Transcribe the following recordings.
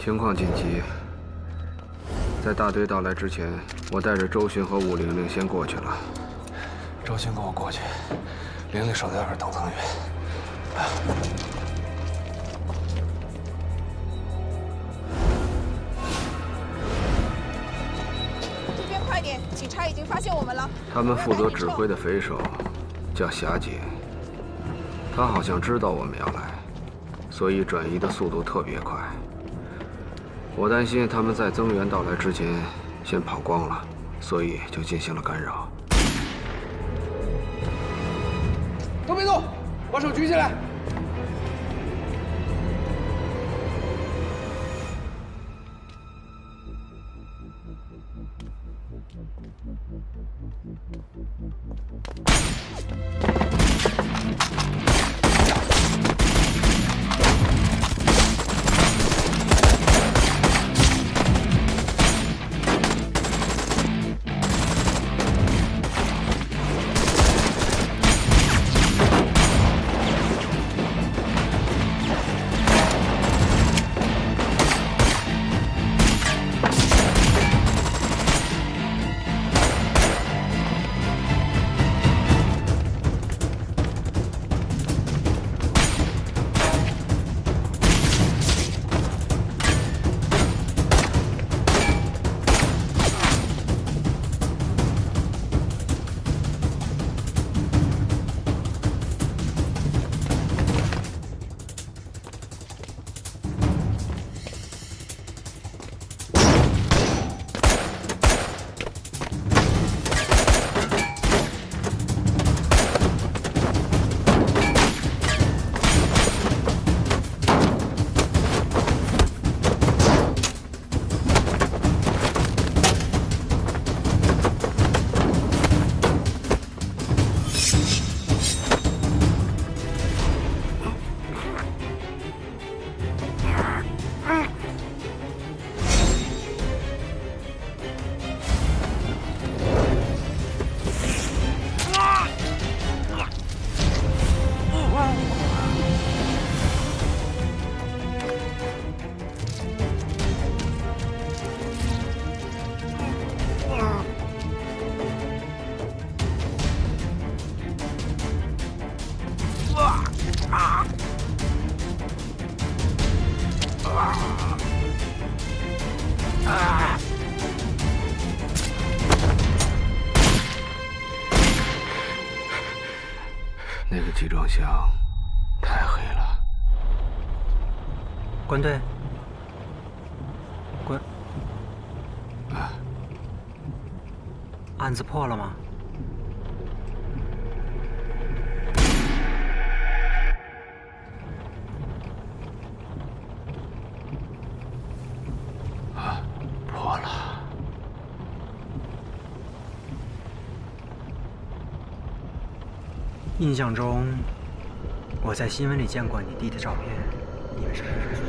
情况紧急，在大队到来之前，我带着周巡和武玲玲先过去了。周巡跟我过去，玲玲守在外边等增援。这边快点，警察已经发现我们了。他们负责指挥的匪首叫霞姐，她好像知道我们要来，所以转移的速度特别快。我担心他们在增援到来之前先跑光了，所以就进行了干扰。都别动，把手举起来。那个集装箱太黑了。关队，关。啊，案子破了吗？啊，破了。印象中，我在新闻里见过你弟的照片，你们是没认错。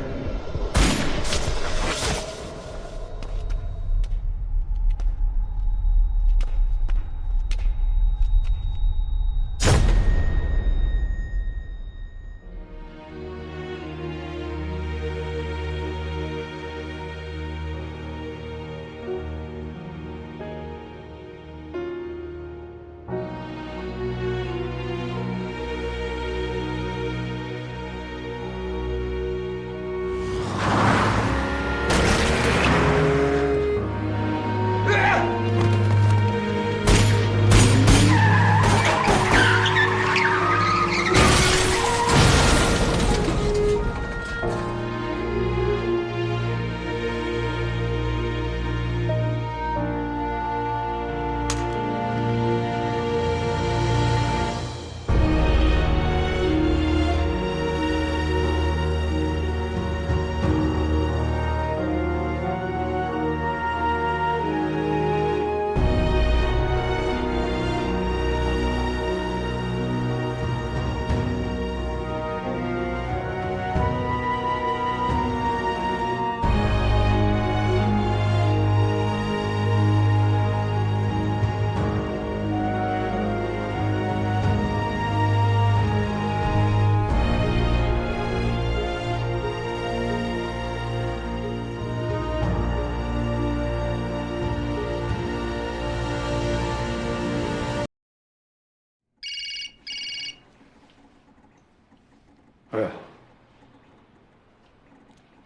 哎，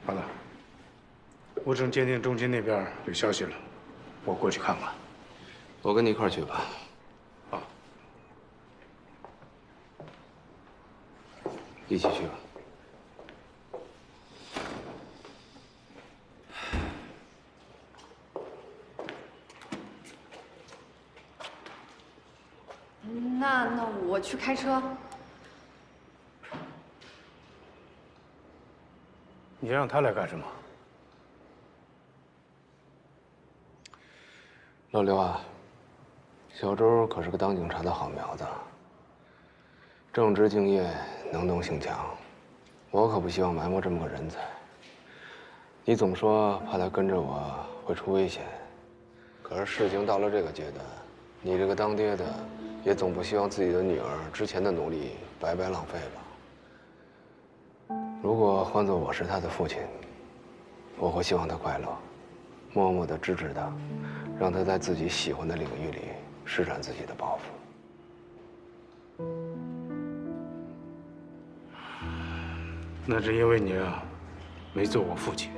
好了，乌城鉴定中心那边有消息了，我过去看看。我跟你一块儿去吧。好，一起去吧。那我去开车。你让他来干什么？老刘啊，小周可是个当警察的好苗子，正直敬业，能动性强。我可不希望埋没这么个人才。你总说怕他跟着我会出危险，可是事情到了这个阶段，你这个当爹的也总不希望自己的女儿之前的努力白白浪费吧？如果换做我是他的父亲，我会希望他快乐，默默地支持他，让他在自己喜欢的领域里施展自己的抱负。那是因为你啊，没做我父亲。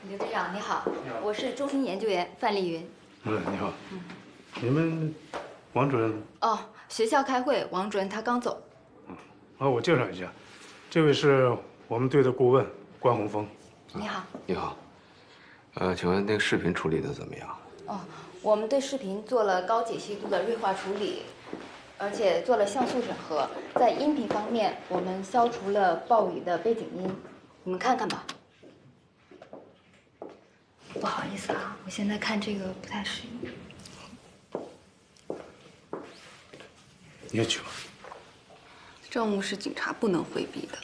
刘队长你好，我是中心研究员范丽云。你好。你们王主任？哦，学校开会，王主任他刚走。我介绍一下，这位是我们队的顾问关洪峰。你好。你好，请问那个视频处理的怎么样？哦，我们对视频做了高解析度的锐化处理，而且做了像素审核。在音频方面，我们消除了暴雨的背景音，你们看看吧。不好意思啊，我现在看这个不太适应。你也去吧。政务是警察不能回避的。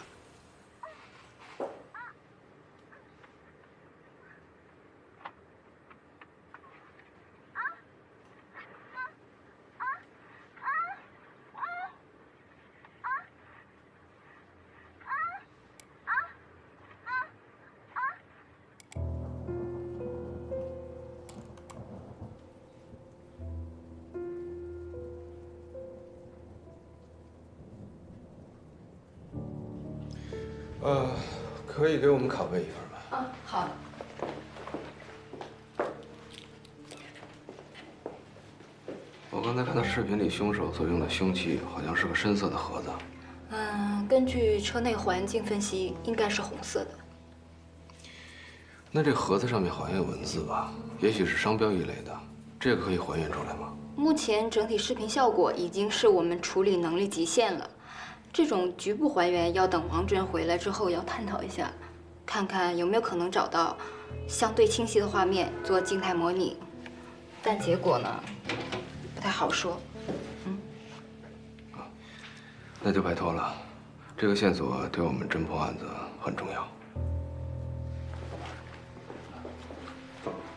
可以给我们拷贝一份吗？啊，好。我刚才看到视频里凶手所用的凶器好像是个深色的盒子。根据车内环境分析，应该是红色的。那这盒子上面好像有文字吧？也许是商标一类的，这个可以还原出来吗？目前整体视频效果已经是我们处理能力极限了。这种局部还原要等王主任回来之后要探讨一下，看看有没有可能找到相对清晰的画面做静态模拟，但结果呢，不太好说。那就拜托了，这个线索对我们侦破案子很重要。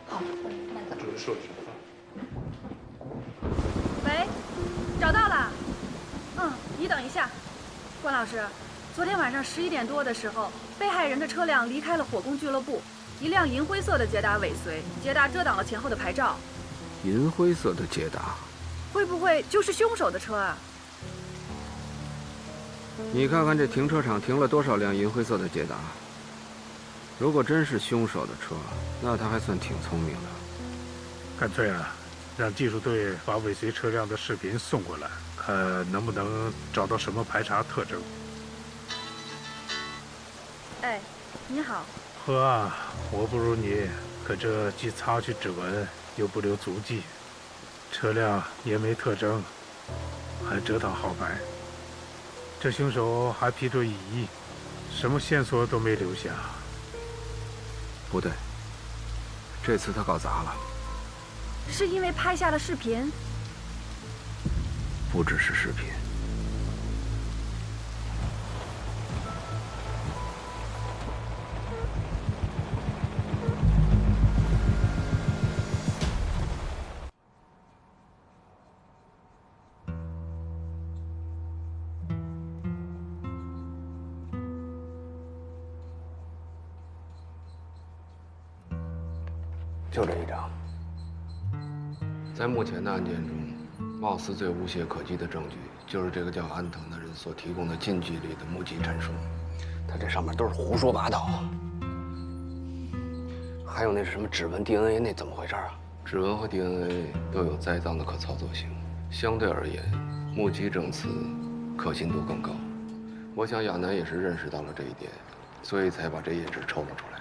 好，慢走。主任说一声啊。喂，找到了。你等一下。关老师，昨天晚上11点多的时候，被害人的车辆离开了火攻俱乐部，一辆银灰色的捷达尾随，捷达遮挡了前后的牌照。银灰色的捷达，会不会就是凶手的车啊？你看看这停车场停了多少辆银灰色的捷达？如果真是凶手的车，那他还算挺聪明的。干脆啊，让技术队把尾随车辆的视频送过来，看能不能找到什么排查特征。哎，你好。呵啊，我不如你，可这既擦去指纹，又不留足迹，车辆也没特征，还遮挡号牌。这凶手还披着雨衣，什么线索都没留下。不对，这次他搞砸了。是因为拍下了视频？不只是视频，就这一张。在目前的案件中，貌似最无懈可击的证据，就是这个叫安藤的人所提供的近距离的目击陈述。他这上面都是胡说八道。还有那是什么指纹、DNA， 那怎么回事啊？指纹和 DNA 都有栽赃的可操作性，相对而言，目击证词可信度更高。我想亚楠也是认识到了这一点，所以才把这页纸抽了出来。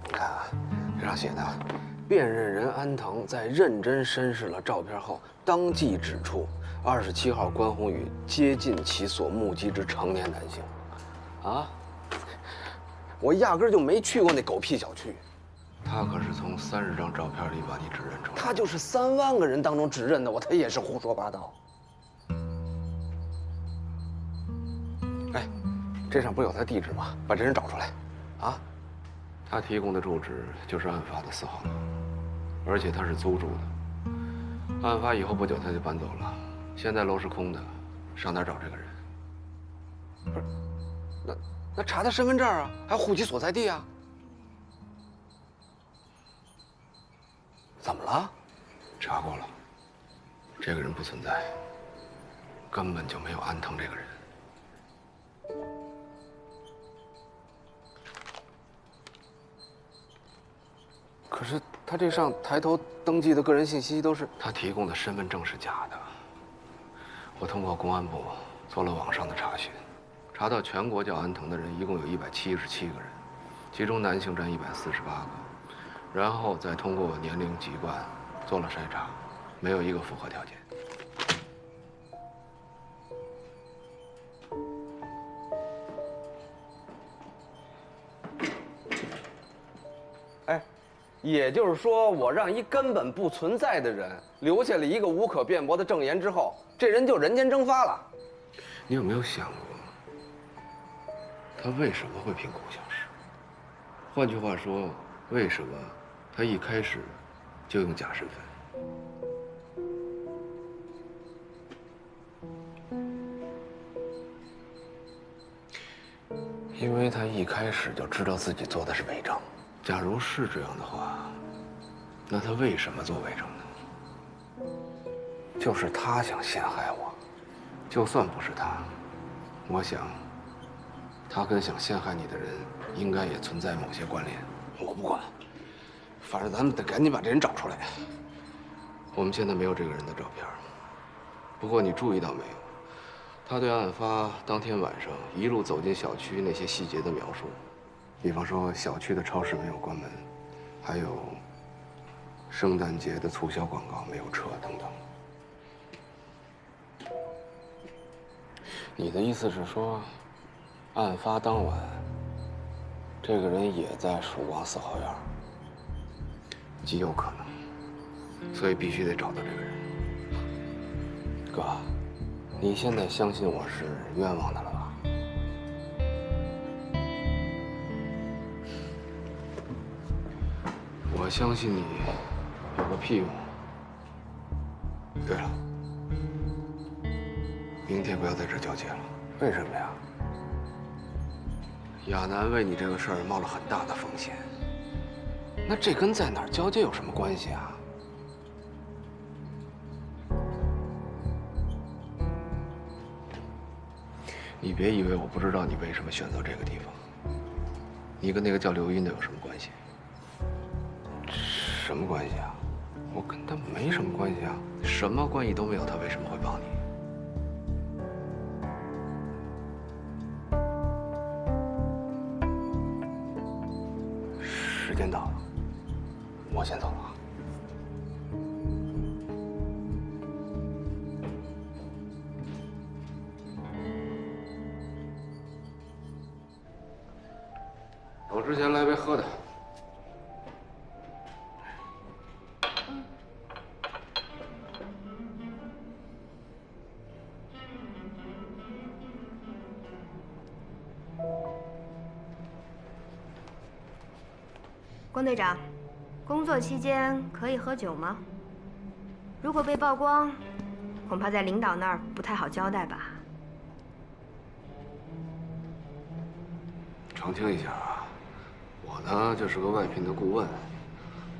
你看啊，这上写的，辨认人安藤在认真审视了照片后，当即指出27号关宏宇接近其所目击之成年男性。啊，我压根就没去过那狗屁小区。他可是从30张照片里把你指认出来。他就是3万个人当中指认的我，他也是胡说八道。哎，这上不有他地址吗？把这人找出来，啊？他提供的住址就是案发的4号楼，而且他是租住的。案发以后不久他就搬走了，现在楼是空的，上哪儿找这个人？不是，那查他身份证啊，还有户籍所在地啊。怎么了？查过了，这个人不存在，根本就没有安藤这个人。可是他这上抬头登记的个人信息都是他提供的身份证是假的。我通过公安部做了网上的查询，查到全国叫安藤的人一共有177个人，其中男性占148个，然后再通过年龄籍贯做了筛查，没有一个符合条件。哎，也就是说，我让一根本不存在的人留下了一个无可辩驳的证言之后，这人就人间蒸发了。你有没有想过，他为什么会凭空消失？换句话说，为什么他一开始就用假身份？因为他一开始就知道自己做的是伪证。假如是这样的话，那他为什么做伪证呢？就是他想陷害我。就算不是他，我想，他跟想陷害你的人应该也存在某些关联。我不管，反正咱们得赶紧把这人找出来。我们现在没有这个人的照片，不过你注意到没有？他对案发当天晚上一路走进小区那些细节的描述，比方说小区的超市没有关门，还有圣诞节的促销广告没有撤等等。你的意思是说，案发当晚，这个人也在曙光4号院？极有可能，所以必须得找到这个人。哥，你现在相信我是冤枉的了吧？我相信你有个屁用。对了，明天不要在这儿交接了。为什么呀？亚楠为你这个事儿冒了很大的风险。那这跟在哪儿交接有什么关系啊？你别以为我不知道你为什么选择这个地方。你跟那个叫刘英的有什么关系？什么关系啊？我跟他没什么关系啊，什么关系都没有，他为什么会帮你？时间到了，我先走了啊。走之前来杯喝的。关队长，工作期间可以喝酒吗？如果被曝光，恐怕在领导那儿不太好交代吧。澄清一下啊，我呢就是个外聘的顾问，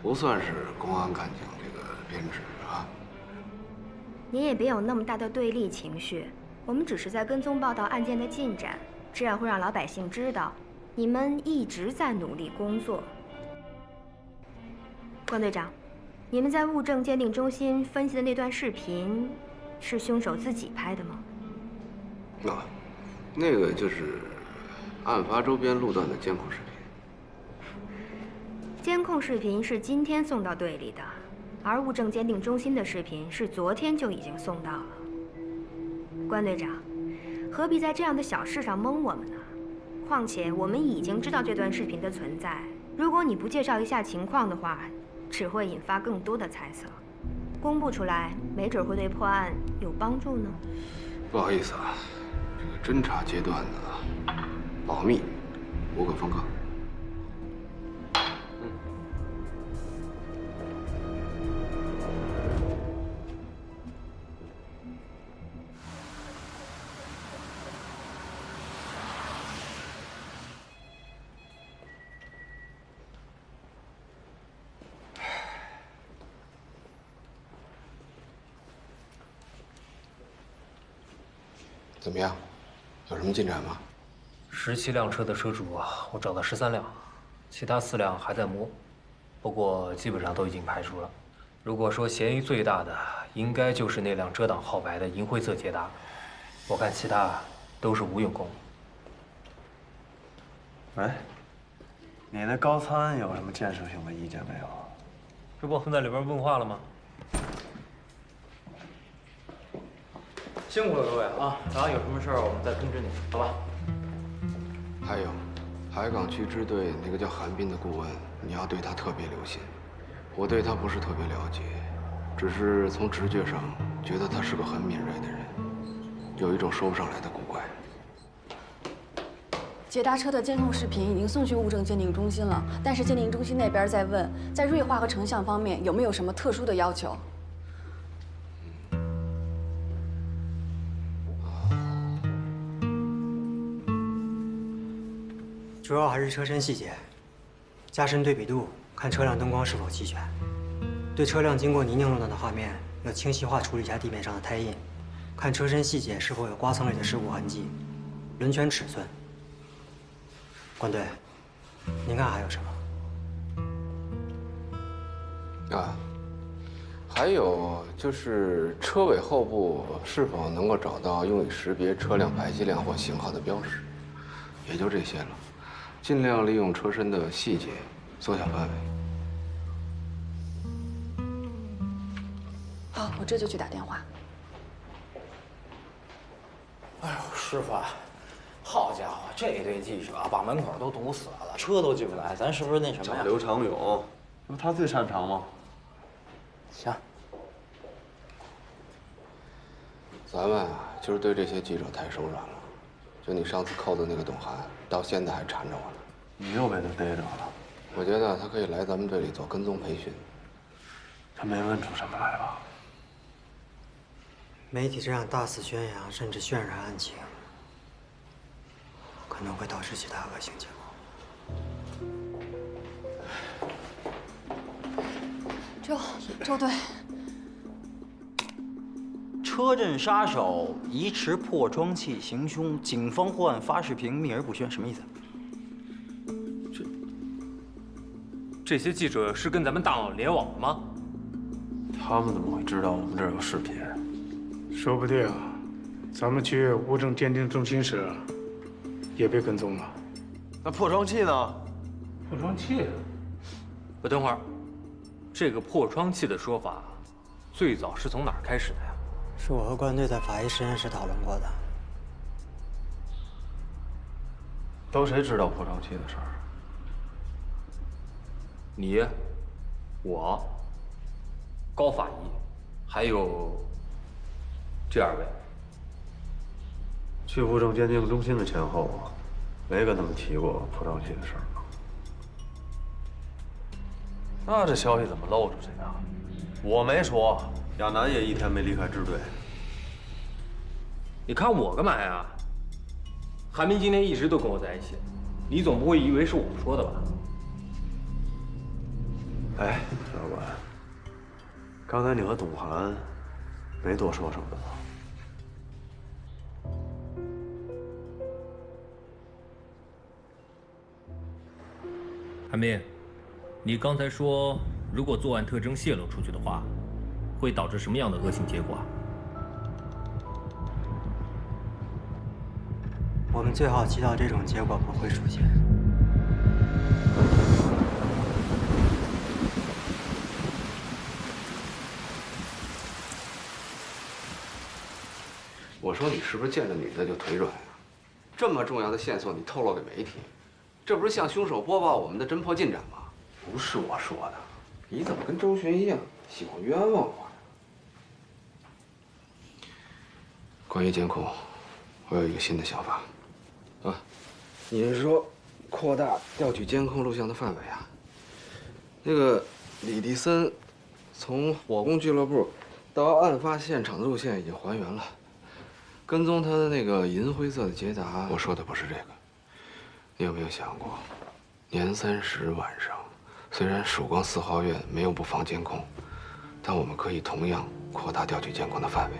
不算是公安干警这个编制啊。您也别有那么大的对立情绪，我们只是在跟踪报道案件的进展，这样会让老百姓知道你们一直在努力工作。关队长，你们在物证鉴定中心分析的那段视频，是凶手自己拍的吗？啊，那个就是案发周边路段的监控视频。监控视频是今天送到队里的，而物证鉴定中心的视频是昨天就已经送到了。关队长，何必在这样的小事上蒙我们呢？况且我们已经知道这段视频的存在，如果你不介绍一下情况的话，只会引发更多的猜测。公布出来，没准会对破案有帮助呢。不好意思啊，这个侦查阶段呢，保密，无可奉告。怎么样？有什么进展吗？17辆车的车主啊，我找到13辆，其他4辆还在摸，不过基本上都已经排除了。如果说嫌疑最大的，应该就是那辆遮挡号牌的银灰色捷达，我看其他都是无用功。喂，你那高参有什么建设性的意见没有？这不在里边问话了吗？辛苦了各位啊！然后有什么事儿我们再通知你，好吧？还有，海港区支队那个叫韩斌的顾问，你要对他特别留心。我对他不是特别了解，只是从直觉上觉得他是个很敏锐的人，有一种说不上来的古怪。捷达车的监控视频已经送去物证鉴定中心了，但是鉴定中心那边在问，在锐化和成像方面有没有什么特殊的要求？主要还是车身细节，加深对比度，看车辆灯光是否齐全。对车辆经过泥泞路段的画面，要清晰化处理一下地面上的胎印，看车身细节是否有刮蹭类的事故痕迹，轮圈尺寸。关队，您看还有什么？啊，还有就是车尾后部是否能够找到用以识别车辆排气量或型号的标识，也就这些了。尽量利用车身的细节缩小范围。好，我这就去打电话。哎呦，师傅，好家伙，这堆记者把门口都堵死了，车都进不来，咱是不是那什么呀？刘长勇，那不他最擅长吗？行。咱们啊，就是对这些记者太手软了。就你上次扣的那个董涵，到现在还缠着我呢。你又被他逮着了。我觉得他可以来咱们这里做跟踪培训。他没问出什么来吧？媒体这样大肆宣扬，甚至渲染案情，可能会导致其他恶性结果。周队。车震杀手疑持破窗器行凶，警方获案发视频秘而不宣，什么意思？这些记者是跟咱们大脑联网了吗？他们怎么会知道我们这儿有视频？说不定，咱们去物证鉴定中心时，也被跟踪了。那破窗器呢？破窗器？我等会儿，这个破窗器的说法，最早是从哪儿开始的呀？是我和关队在法医实验室讨论过的。都谁知道破窗器的事儿？你、我、高法医，还有这2位。去物证鉴定中心的前后，没跟他们提过破窗器的事儿吗？那这消息怎么漏出去的？我没说，亚楠也1天没离开支队。你看我干嘛呀？韩冰今天一直都跟我在一起，你总不会以为是我说的吧？哎，老管，刚才你和董涵没多说什么吧？韩斌，你刚才说，如果作案特征泄露出去的话，会导致什么样的恶性结果？我们最好祈祷这种结果不会出现。我说你是不是见着女的就腿软呀？这么重要的线索你透露给媒体，这不是向凶手播报我们的侦破进展吗？不是我说的，你怎么跟周旋一样，喜欢冤枉我呀？关于监控，我有一个新的想法。啊，你是说扩大调取监控录像的范围啊？那个李迪森从火攻俱乐部到案发现场的路线已经还原了。跟踪他的那个银灰色的捷达，我说的不是这个。你有没有想过，年30晚上，虽然曙光4号院没有布防监控，但我们可以同样扩大调取监控的范围。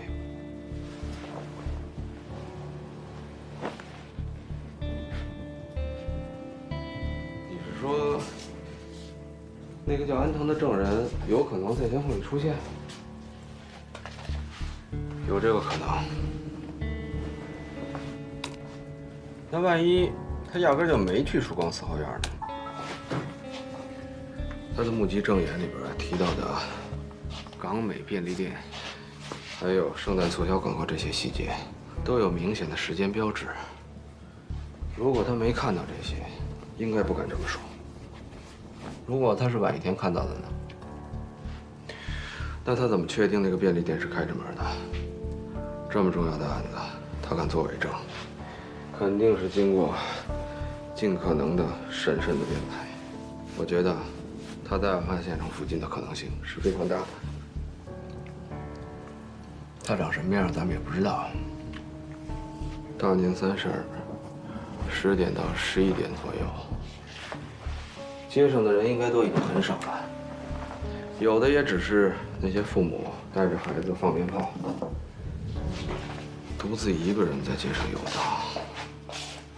你是说，那个叫安藤的证人有可能在监控里出现？有这个可能。那万一他压根就没去曙光4号院呢？他的目击证言里边提到的港美便利店，还有圣诞促销广告这些细节，都有明显的时间标志。如果他没看到这些，应该不敢这么说。如果他是晚一天看到的呢？那他怎么确定那个便利店是开着门的？这么重要的案子，他敢作伪证？肯定是经过尽可能的审慎的编排。我觉得他在案发现场附近的可能性是非常大的。他长什么样咱们也不知道。大年30，10点到11点左右，街上的人应该都已经很少了，有的也只是那些父母带着孩子放鞭炮，独自一个人在街上游荡。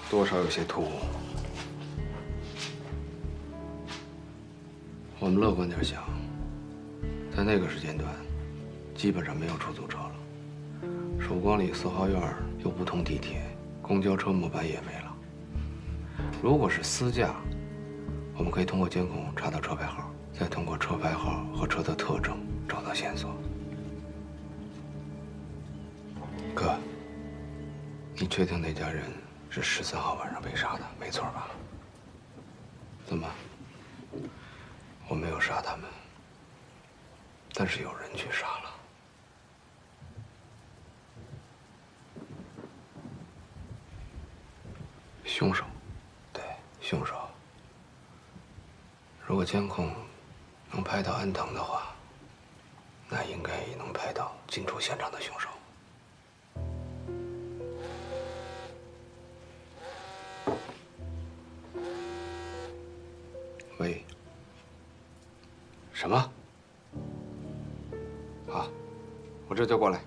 多少有些突兀。我们乐观点想，在那个时间段，基本上没有出租车了。曙光里4号院又不通地铁，公交车末班也没了。如果是私驾，我们可以通过监控查到车牌号，再通过车牌号和车的特征找到线索。哥，你确定那家人是13号晚上被杀的，没错吧？怎么？我没有杀他们，但是有人去杀了。凶手，对，凶手。如果监控能拍到安藤的话，那应该也能拍到进出现场的凶手。喂，什么？好，我这就过来。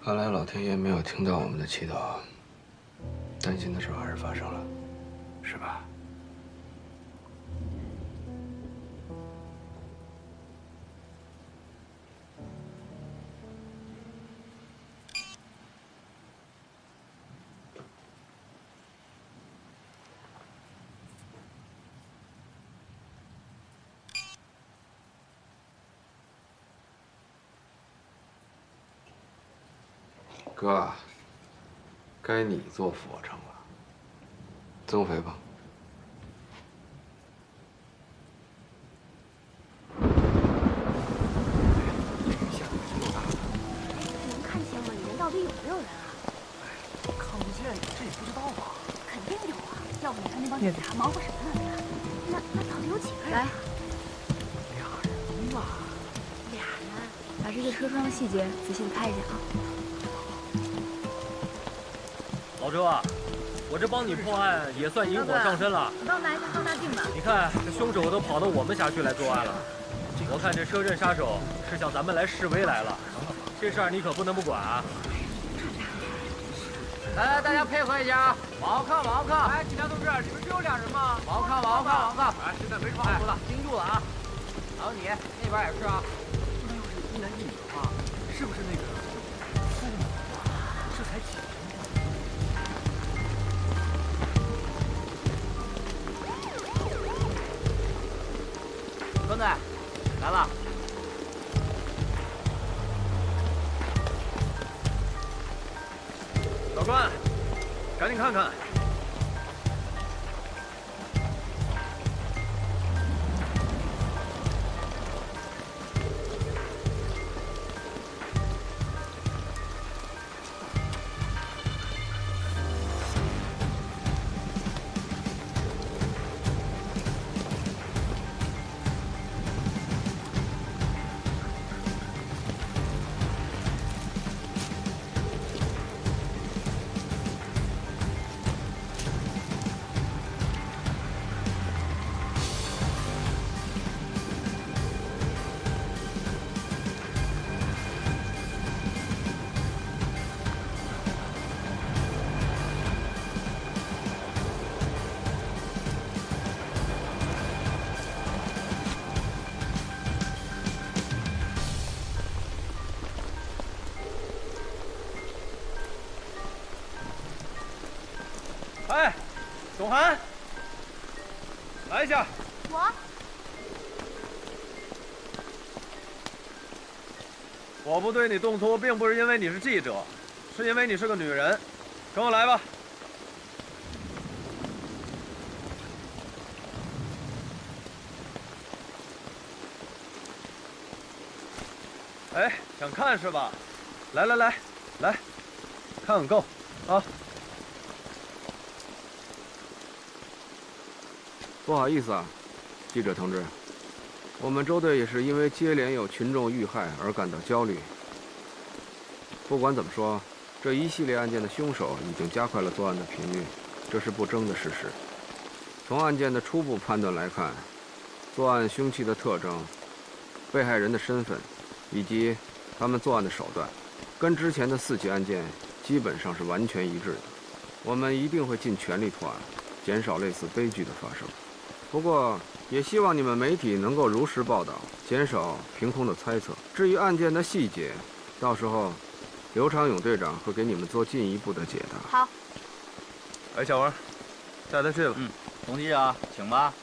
看来老天爷没有听到我们的祈祷，担心的事还是发生了，是吧？哥，该你做俯卧撑了，增肥吧。能看见吗？里面到底有没有人啊？看不见，这也不知道啊。肯定有啊，要不你看那帮警察忙活什么呢？那到底有几个人？来，俩人吧。俩人，把这个车窗的细节仔细的拍一下啊。老周啊，我这帮你破案也算引火上身了。你帮我拿一下放大镜吧。你看这凶手都跑到我们辖区来作案了，我看这车震杀手是向咱们来示威来了，这事儿你可不能不管啊！来，大家配合一下啊！往后靠，往后靠！哎，警察同志，你们只有2人吗？往后靠，往后靠，往后靠！哎，现在没什么好说的，盯住了啊！还有你那边也是啊。那要是一男一女的话，是不是那个父母这才几天？孙子，来了。老关，赶紧看看。哎，董涵，来一下。我不对你动粗，并不是因为你是记者，是因为你是个女人。跟我来吧。哎，想看是吧？来，看够啊！不好意思啊，记者同志，我们周队也是因为接连有群众遇害而感到焦虑。不管怎么说，这一系列案件的凶手已经加快了作案的频率，这是不争的事实。从案件的初步判断来看，作案凶器的特征、被害人的身份以及他们作案的手段，跟之前的4起案件基本上是完全一致的。我们一定会尽全力破案，减少类似悲剧的发生。不过，也希望你们媒体能够如实报道，减少凭空的猜测。至于案件的细节，到时候刘长勇队长会给你们做进一步的解答。好。哎，小王，带他去吧。董记者，请吧。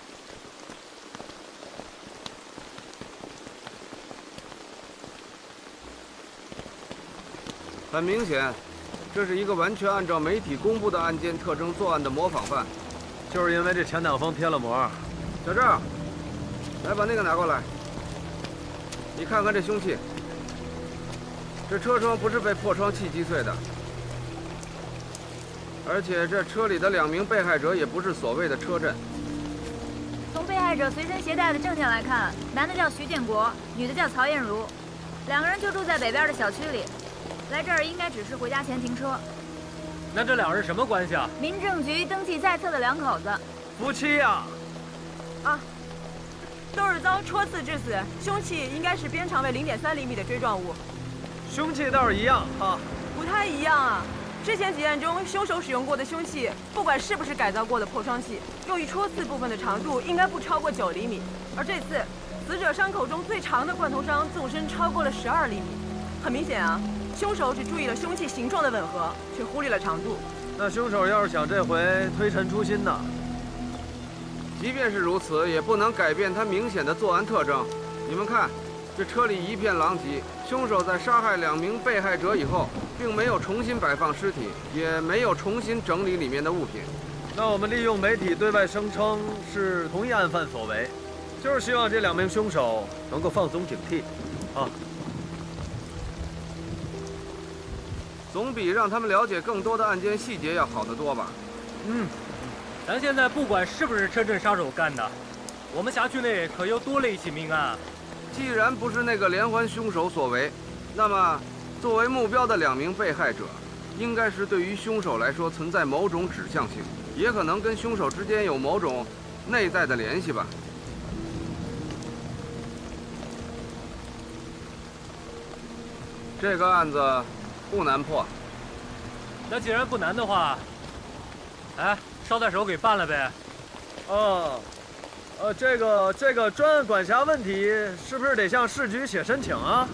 很明显，这是一个完全按照媒体公布的案件特征作案的模仿犯。就是因为这前挡风贴了膜。小郑，来把那个拿过来。你看看这凶器，这车窗不是被破窗器击碎的，而且这车里的2名被害者也不是所谓的车震。从被害者随身携带的证件来看，男的叫徐建国，女的叫曹艳茹，2个人就住在北边的小区里，来这儿应该只是回家前停车。那这2人什么关系啊？民政局登记在册的2口子，夫妻呀！啊，都是遭戳刺致死，凶器应该是边长为0.3厘米的锥状物。凶器倒是一样啊，不太一样啊。之前几案中，凶手使用过的凶器，不管是不是改造过的破窗器，用于戳刺部分的长度应该不超过9厘米，而这次死者伤口中最长的贯通伤纵深超过了12厘米。很明显啊。凶手只注意了凶器形状的吻合，却忽略了长度。那凶手要是想这回推陈出新呢？即便是如此，也不能改变他明显的作案特征。你们看，这车里一片狼藉，凶手在杀害2名被害者以后，并没有重新摆放尸体，也没有重新整理里面的物品。那我们利用媒体对外声称是同一案犯所为，就是希望这2名凶手能够放松警惕，啊。总比让他们了解更多的案件细节要好得多吧？咱现在不管是不是车震杀手干的，我们辖区内可又多了1起命案。既然不是那个连环凶手所为，那么作为目标的2名被害者，应该是对于凶手来说存在某种指向性，也可能跟凶手之间有某种内在的联系吧。这个案子不难破。那既然不难的话，哎，捎带手给办了呗。这个专案管辖问题是不是得向市局写申请啊？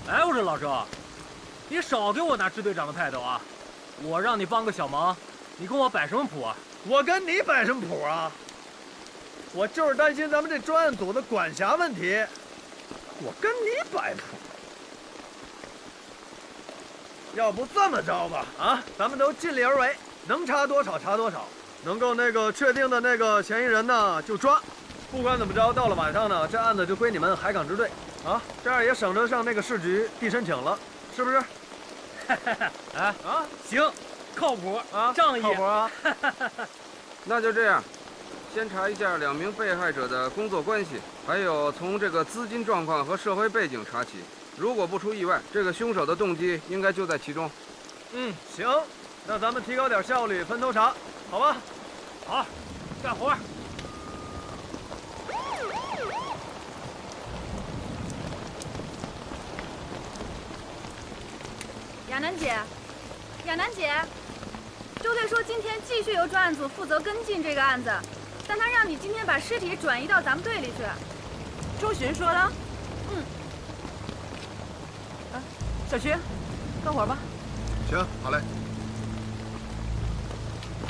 哎，我说老周，你少给我拿支队长的态度啊！我让你帮个小忙，你跟我摆什么谱啊？我跟你摆什么谱啊？我就是担心咱们这专案组的管辖问题，我跟你摆谱。要不这么着吧，啊，咱们都尽力而为，能查多少查多少，能够确定的那个嫌疑人呢就抓。不管怎么着，到了晚上呢，这案子就归你们海港支队，啊，这样也省得上那个市局递申请了，是不是？哎啊，行，靠谱啊，仗义，靠谱啊。那就这样。先查一下2名被害者的工作关系，还有从这个资金状况和社会背景查起。如果不出意外，这个凶手的动机应该就在其中。行，那咱们提高点效率，分头查，好吧？好，干活。亚楠姐，亚楠姐，周队说今天继续由专案组负责跟进这个案子。但他让你今天把尸体转移到咱们队里去。周巡说的。小徐，干活吧。行，好嘞。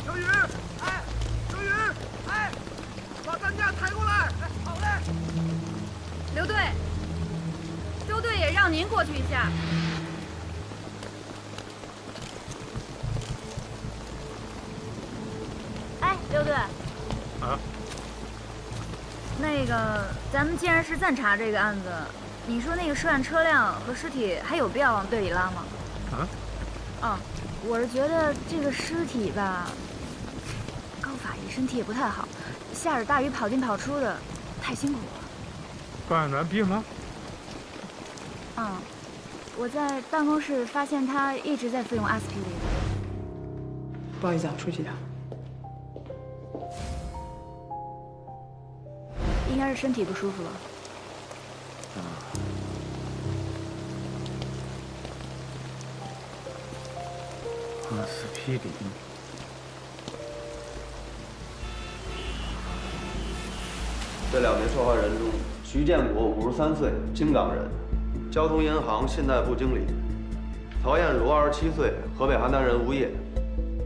小雨，哎，小雨，哎，把担架抬过来。哎，好嘞。刘队，周队也让您过去一下。哎，刘队。啊，那个，咱们既然是暂查这个案子，你说那个涉案车辆和尸体还有必要往队里拉吗？我是觉得这个尸体吧，高法医身体也不太好，下着大雨跑进跑出的，太辛苦了。办完毕吗？我在办公室发现他一直在服用阿司匹林。不好意思啊，出去一下。应该是身体不舒服了。阿司匹林。这2名受害人中，徐建国53岁，京港人，交通银行信贷部经理；曹艳茹27岁，河北邯郸人，无业。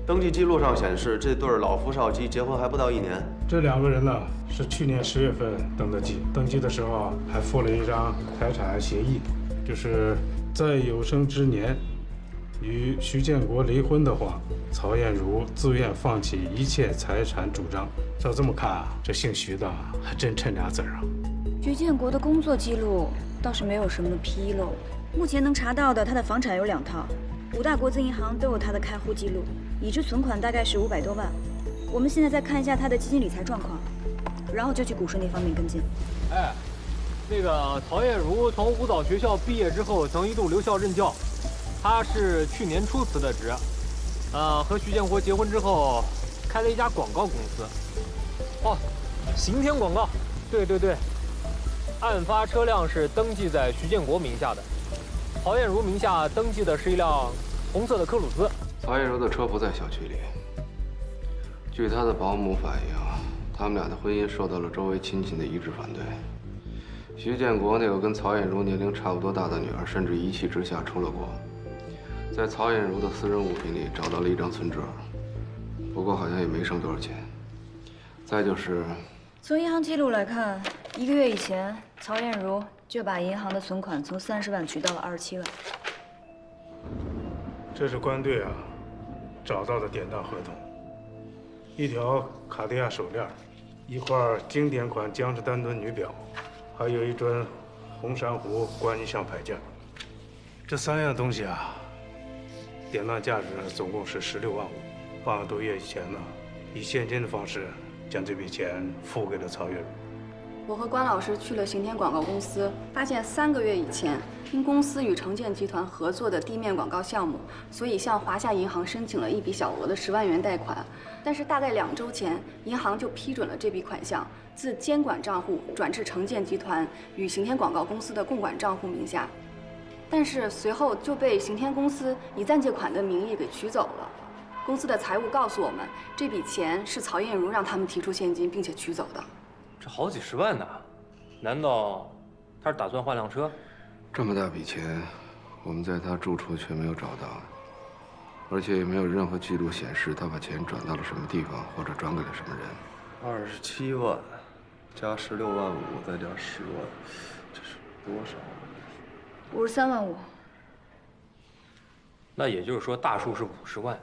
登记记录上显示，这对老夫少妻结婚还不到1年。这2个人呢，是去年10月份登的记，登记的时候还附了一张财产协议，就是在有生之年与徐建国离婚的话，曹艳茹自愿放弃一切财产主张。照这么看啊，这姓徐的还真趁俩字儿啊。徐建国的工作记录倒是没有什么纰漏，目前能查到的，他的房产有2套，5大国资银行都有他的开户记录，已知存款大概是500多万。我们现在再看一下他的基金理财状况，然后就去股市那方面跟进。哎，那个曹艳茹从舞蹈学校毕业之后，曾一度留校任教。她是去年初辞的职，和徐建国结婚之后，开了一家广告公司。刑天广告。对对对，案发车辆是登记在徐建国名下的，曹艳茹名下登记的是一辆红色的科鲁兹。曹艳茹的车不在小区里。据她的保姆反映，他们俩的婚姻受到了周围亲戚的一致反对。徐建国那个跟曹艳茹年龄差不多大的女儿，甚至一气之下出了国，在曹艳茹的私人物品里找到了一张存折，不过好像也没剩多少钱。再就是从银行记录来看，1个月以前，曹艳茹就把银行的存款从30万取到了27万。这是关队找到的典当合同，一条卡地亚手链，一块经典款江诗丹顿女表，还有一尊红珊瑚观音像牌件。这3样东西典当价值总共是16万5。半个多月以前呢，以现金的方式将这笔钱付给了曹月茹。我和关老师去了刑天广告公司，发现3个月以前，因公司与城建集团合作的地面广告项目，所以向华夏银行申请了一笔小额的10万元贷款。但是大概2周前，银行就批准了这笔款项自监管账户转至城建集团与刑天广告公司的共管账户名下，但是随后就被刑天公司以暂借款的名义给取走了。公司的财务告诉我们，这笔钱是曹艳茹让他们提出现金并且取走的。这好几十万呢，难道他是打算换辆车？这么大笔钱，我们在他住处却没有找到，而且也没有任何记录显示他把钱转到了什么地方，或者转给了什么人。27万，加16万5，再加10万，这是多少？53万5。那也就是说，大数是50万。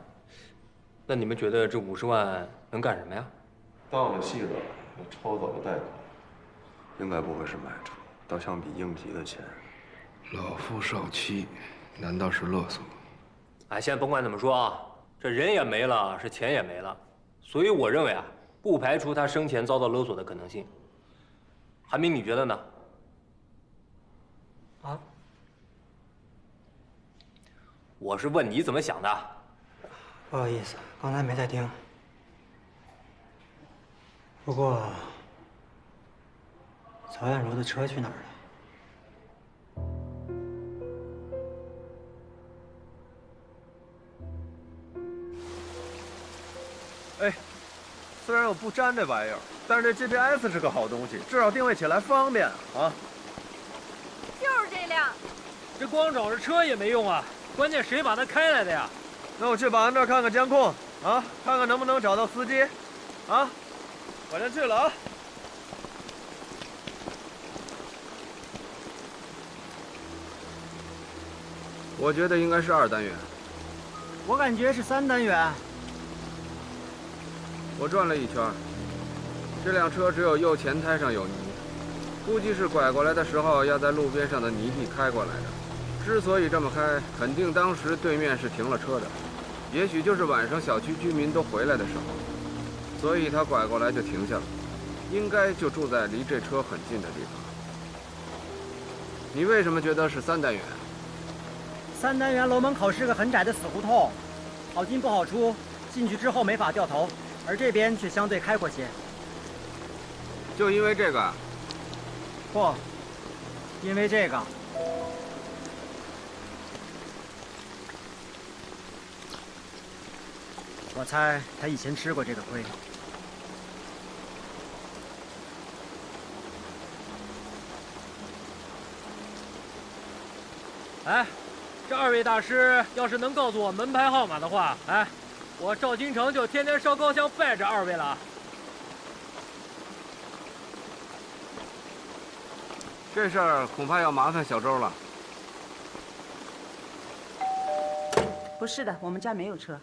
那你们觉得这50万能干什么呀？当了戏的，抽走了贷款，应该不会是买车，倒像笔应急的钱。老夫少妻，难道是勒索？哎，现在甭管怎么说啊，这人也没了，是钱也没了，所以我认为啊，不排除他生前遭到勒索的可能性。韩冰，你觉得呢？啊？我是问你怎么想的。不好意思，刚才没在听。不过，曹艳茹的车去哪儿了？哎，虽然我不沾这玩意儿，但是这 GPS 是个好东西，至少定位起来方便啊。就是这辆。这光找着车也没用啊，关键谁把它开来的呀？那我去保安这儿看看监控啊，看看能不能找到司机，啊，我先去了啊。我觉得应该是2单元。我感觉是3单元。我转了一圈，这辆车只有右前胎上有泥，估计是拐过来的时候要在路边上的泥地开过来的。之所以这么开，肯定当时对面是停了车的。也许就是晚上小区居民都回来的时候，所以他拐过来就停下了，应该就住在离这车很近的地方。你为什么觉得是3单元？3单元楼门口是个很窄的死胡同，好进不好出，进去之后没法掉头，而这边却相对开阔些。就因为这个？不，因为这个。我猜他以前吃过这个亏。哎，这2位大师要是能告诉我门牌号码的话，哎，我赵金城就天天烧高香拜着2位了。这事儿恐怕要麻烦小周了。不是的，我们家没有车。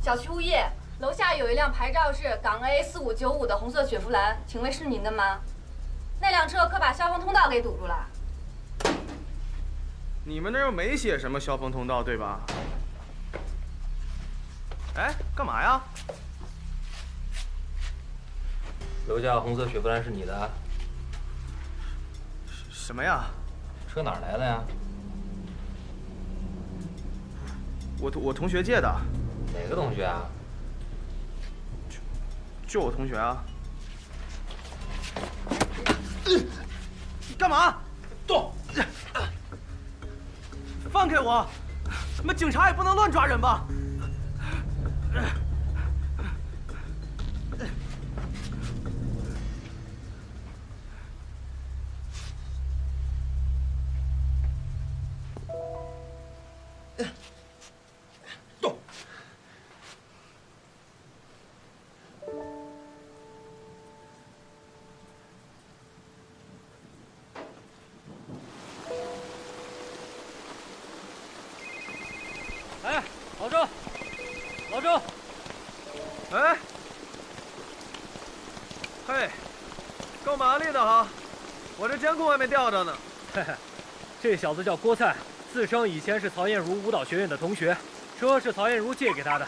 小区物业楼下有一辆牌照是港 A4595的红色雪佛兰，请问是您的吗？那辆车可把消防通道给堵住了。你们那又没写什么消防通道，对吧？哎，干嘛呀？楼下红色雪佛兰是你的？什么呀？车哪儿来的呀？我同学借的。哪个同学啊？就我同学啊。你干嘛？动！放开我！你们警察也不能乱抓人吧？哎，老周，老周，哎，嘿，够麻利的哈，我这监控还没调着呢。这小子叫郭灿，自称以前是曹艳茹舞蹈学院的同学，车是曹艳茹借给他的。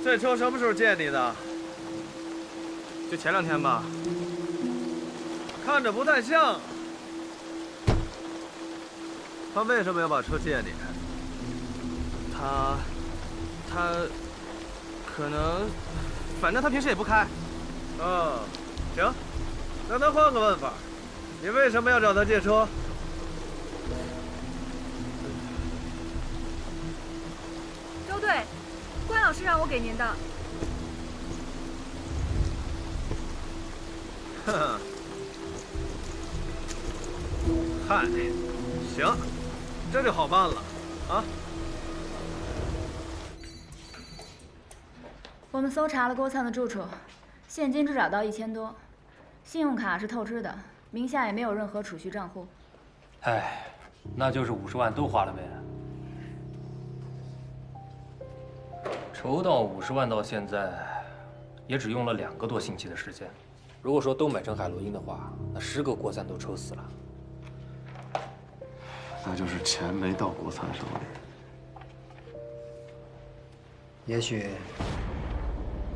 这车什么时候借你的？就前2天吧。看着不太像。他为什么要把车借你？他可能，反正他平时也不开。行，那咱换个问法，你为什么要找他借车？周队，关老师让我给您的。哼，嗨，行，这就好办了，啊。我们搜查了郭灿的住处，现金只找到1000多，信用卡是透支的，名下也没有任何储蓄账户。唉，那就是50万都花了呗。筹到50万到现在，也只用了2个多星期的时间。如果说都买成海洛因的话，那10个郭灿都抽死了。那就是钱没到郭灿手里。也许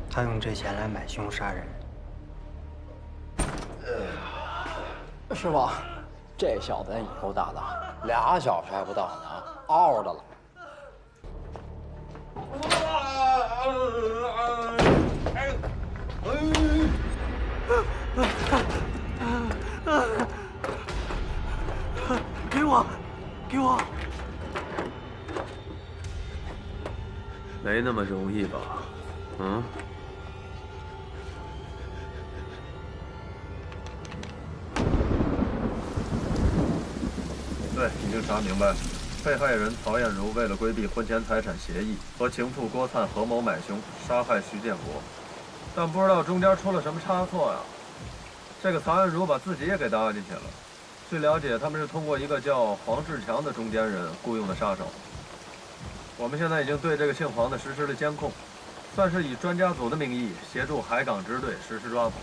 他用这钱来买凶杀人。师傅，这小子以后大的，2小时还不到呢，嗷的了。给我！没那么容易吧？嗯？对，已经查明白了。被害人曹艳茹为了规避婚前财产协议，和情妇郭灿合谋买凶，杀害徐建国。但不知道中间出了什么差错呀？这个曹艳茹把自己也给搭进去了。据了解，他们是通过一个叫黄志强的中间人雇佣的杀手。我们现在已经对这个姓黄的实施了监控，算是以专家组的名义协助海港支队实施抓捕。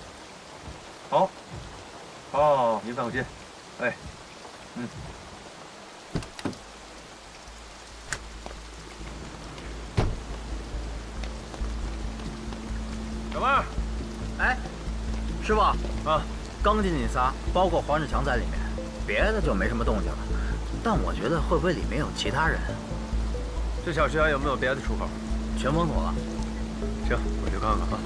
好，好，您放心。哎，小妹儿，哎，师傅啊，刚进去仨，包括黄志强在里面，别的就没什么动静了。但我觉得会不会里面有其他人？这小区还有没有别的出口？全封锁了。行，我去看看啊。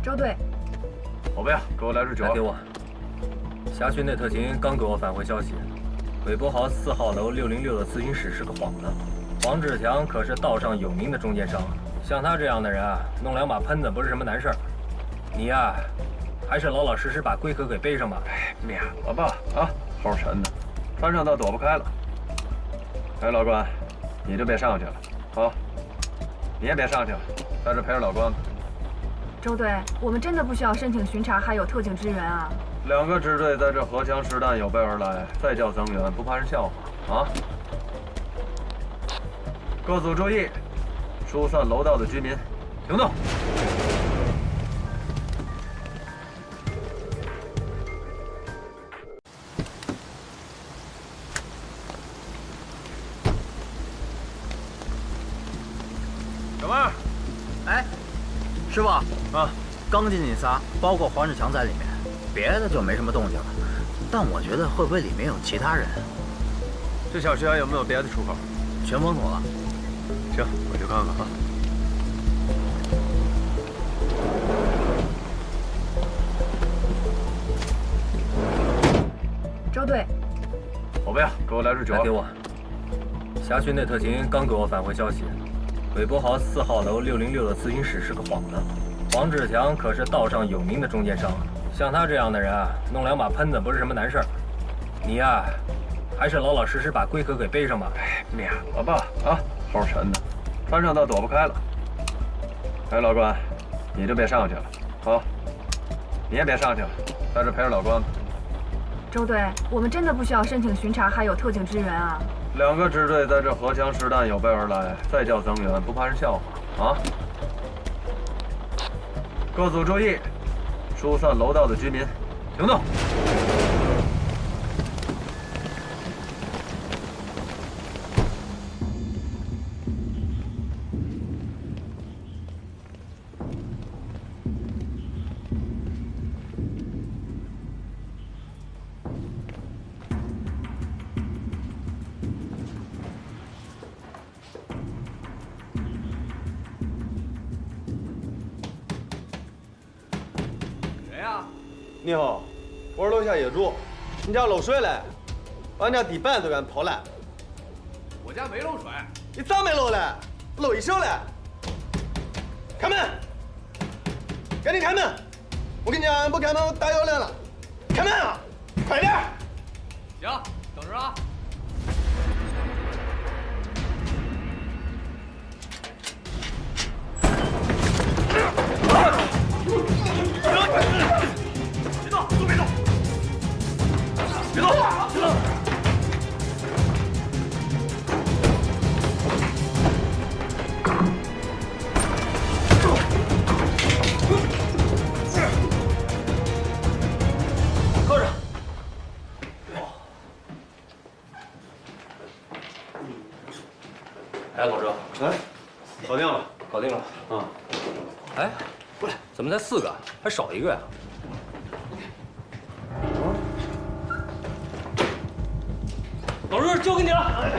周队，宝贝啊，给我来支酒。来给我。辖区内特勤刚给我返回消息，韦伯豪4号楼606的咨询室是个幌子。黄志强可是道上有名的中间商，像他这样的人啊，弄2把喷子不是什么难事儿。你呀，还是老老实实把龟壳给背上吧。哎，免了吧啊，齁沉的，穿上倒躲不开了。哎，老关，你就别上去了啊，你也别上去了，在这陪着老关吧。周队，我们真的不需要申请巡查，还有特警支援啊。 2个支队在这荷枪实弹有备而来，再叫增援，不怕人笑话啊！各组注意，疏散楼道的居民，行动！小妹儿，哎，师傅啊，刚进去仨，包括黄志强在里面。 别的就没什么动静了，但我觉得会不会里面有其他人？这小区还有没有别的出口？全封锁了。行，我去看看啊。周队，宝贝啊，给我来支酒。来给我。辖区内特勤刚给我返回消息，韦伯豪4号楼606的咨询室是个幌子。黄志强可是道上有名的中间商。 像他这样的人啊，弄2把喷子不是什么难事儿。你呀，还是老老实实把龟壳给背上吧。哎，免了吧啊，齁沉的，穿上倒躲不开了。哎，老关，你就别上去了啊，你也别上去了，在这陪着老关吧。周队，我们真的不需要申请巡查，还有特警支援啊。2个支队在这荷枪实弹，有备而来，再叫增援，不怕人笑话啊？各组注意，疏散楼道的居民，行动！你好，我是楼下业主，你家漏水了，俺家地板都敢破烂。我家没漏水，你咋没漏了？漏一手了。开门，赶紧开门！我跟你讲，不开门我打110了。开门啊，快点！行，等着啊。别动，都别动！别动！别动！喝着。哎，老周。哎，搞定了。搞定了。啊。哎，过来，怎么才4个，还少1个呀？老周，交给你了。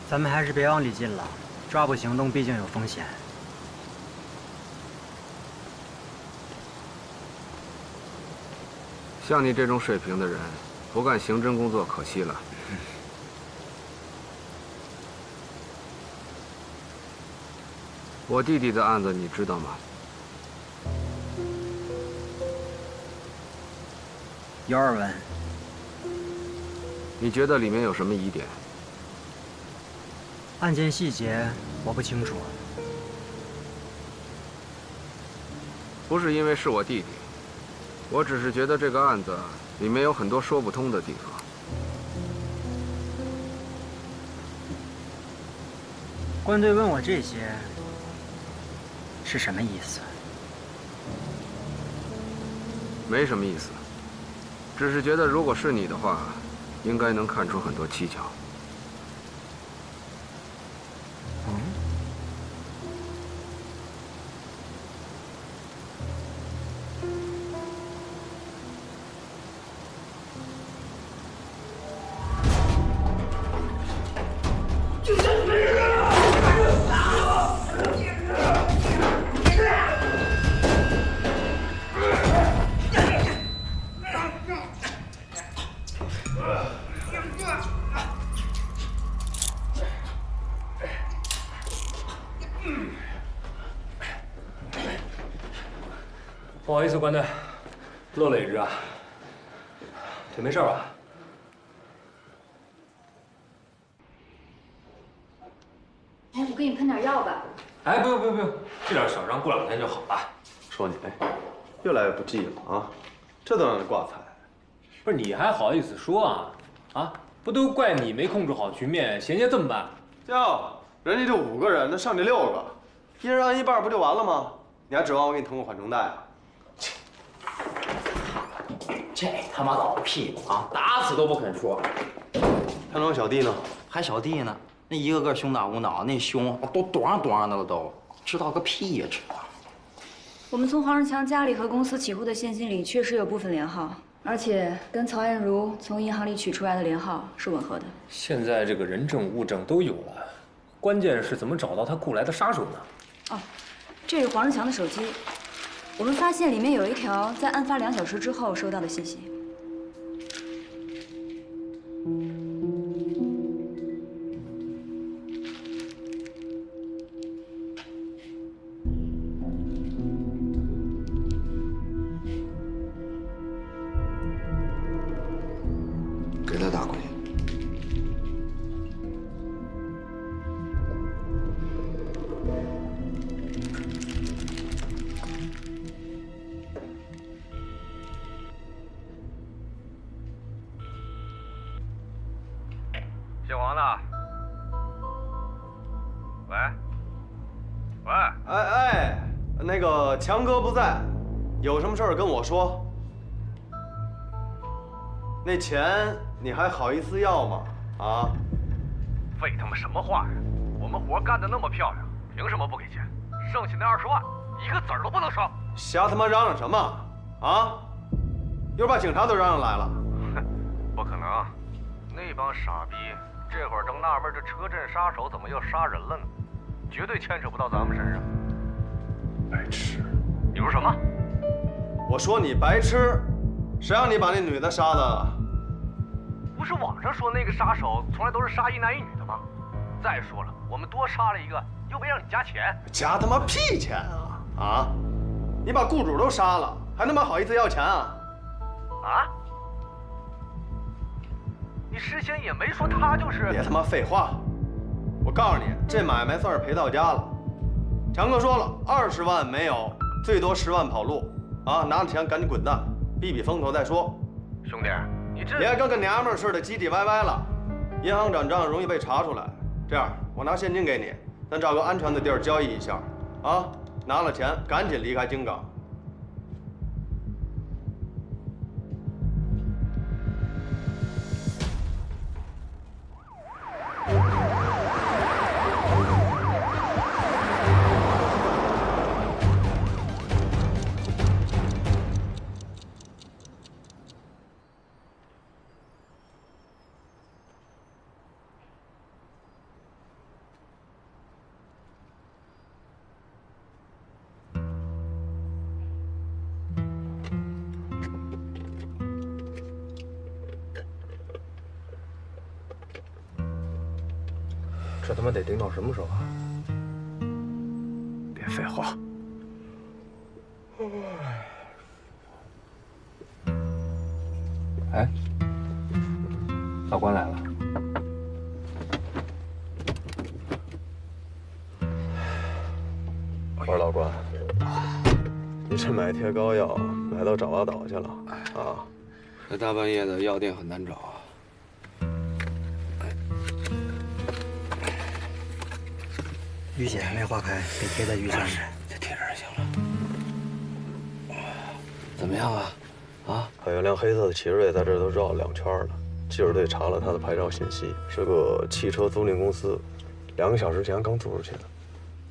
咱们还是别往里进了，抓捕行动毕竟有风险。像你这种水平的人，不干刑侦工作可惜了。我弟弟的案子你知道吗？有耳闻。你觉得里面有什么疑点？案件细节我不清楚。不是因为是我弟弟，我只是觉得这个案子里面有很多说不通的地方。关队问我这些是什么意思？没什么意思，只是觉得如果是你的话，应该能看出很多蹊跷。不好意思，关队，漏了一只啊。腿没事吧？哎，我给你喷点药吧。哎，不用，这点小伤过2天就好了。说你，越来越不济了啊！这都让你挂彩。不是你还好意思说啊？啊，不都怪你没控制好局面，嫌些这么办？人家就5个人，那上去6个，一人按1半不就完了吗？你还指望我给你腾个缓冲带啊？这他妈老屁股啊，打死都不肯说。潘庄小弟呢？还小弟呢？那一个个胸大无脑，那胸都多少的了都，知道个屁呀！知道。我们从黄世强家里和公司起户的现金里确实有部分连号，而且跟曹艳茹从银行里取出来的连号是吻合的。现在这个人证物证都有了，关键是怎么找到他雇来的杀手呢？哦，这是黄世强的手机，我们发现里面有一条在案发2小时之后收到的信息。那个强哥不在，有什么事儿跟我说。那钱你还好意思要吗？啊？废他妈什么话呀！我们活干得那么漂亮，凭什么不给钱？剩下那20万，一个子儿都不能少。瞎他妈嚷嚷什么？啊？又把警察都嚷嚷来了？哼，不可能！那帮傻逼这会儿正纳闷这车震杀手怎么又杀人了呢？绝对牵扯不到咱们身上。白痴！你说什么？我说你白痴！谁让你把那女的杀的？不是网上说那个杀手从来都是杀一男一女的吗？再说了，我们多杀了一个，又没让你加钱。加他妈屁钱啊！啊！你把雇主都杀了，还他妈好意思要钱啊？啊？你事先也没说他就是……别他妈废话！我告诉你，这买卖算是赔到家了。强哥说了，20万没有，最多10万跑路。啊，拿着钱赶紧滚蛋，避避风头再说。兄弟，你这别跟个娘们似的唧唧歪歪了，银行转账容易被查出来。这样，我拿现金给你，咱找个安全的地儿交易一下。啊，拿了钱赶紧离开京港。这他妈得盯到什么时候啊？别废话。哎，老关来了。我说老关，你这买贴膏药买到爪哇岛去了啊？这大半夜的药店很难找啊。淤血还没化开，得贴在淤上面。就贴这儿就行了。怎么样啊？啊？还有辆黑色的奇瑞在这儿都绕了2圈了。技术队查了他的牌照信息，是个汽车租赁公司，2个小时前刚租出去的。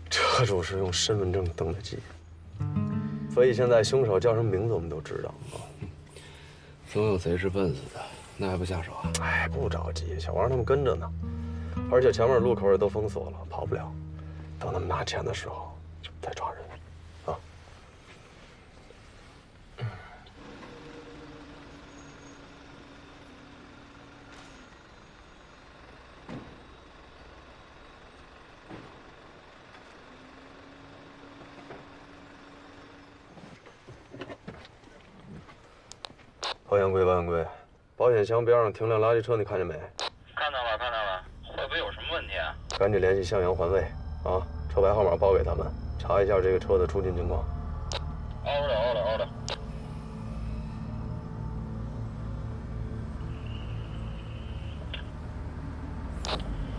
车主是用身份证登的记，所以现在凶手叫什么名字我们都知道啊。总有贼是笨死的，那还不下手啊？哎，不着急，小王他们跟着呢，而且前面路口也都封锁了，跑不了。等他们拿钱的时候，再抓人，啊！保险柜，保险柜，保险箱边上停辆垃圾车，你看见没？看到了，看到了。会不会有什么问题啊？赶紧联系向阳环卫。啊，车牌号码报给他们，查一下这个车的出境情况。order。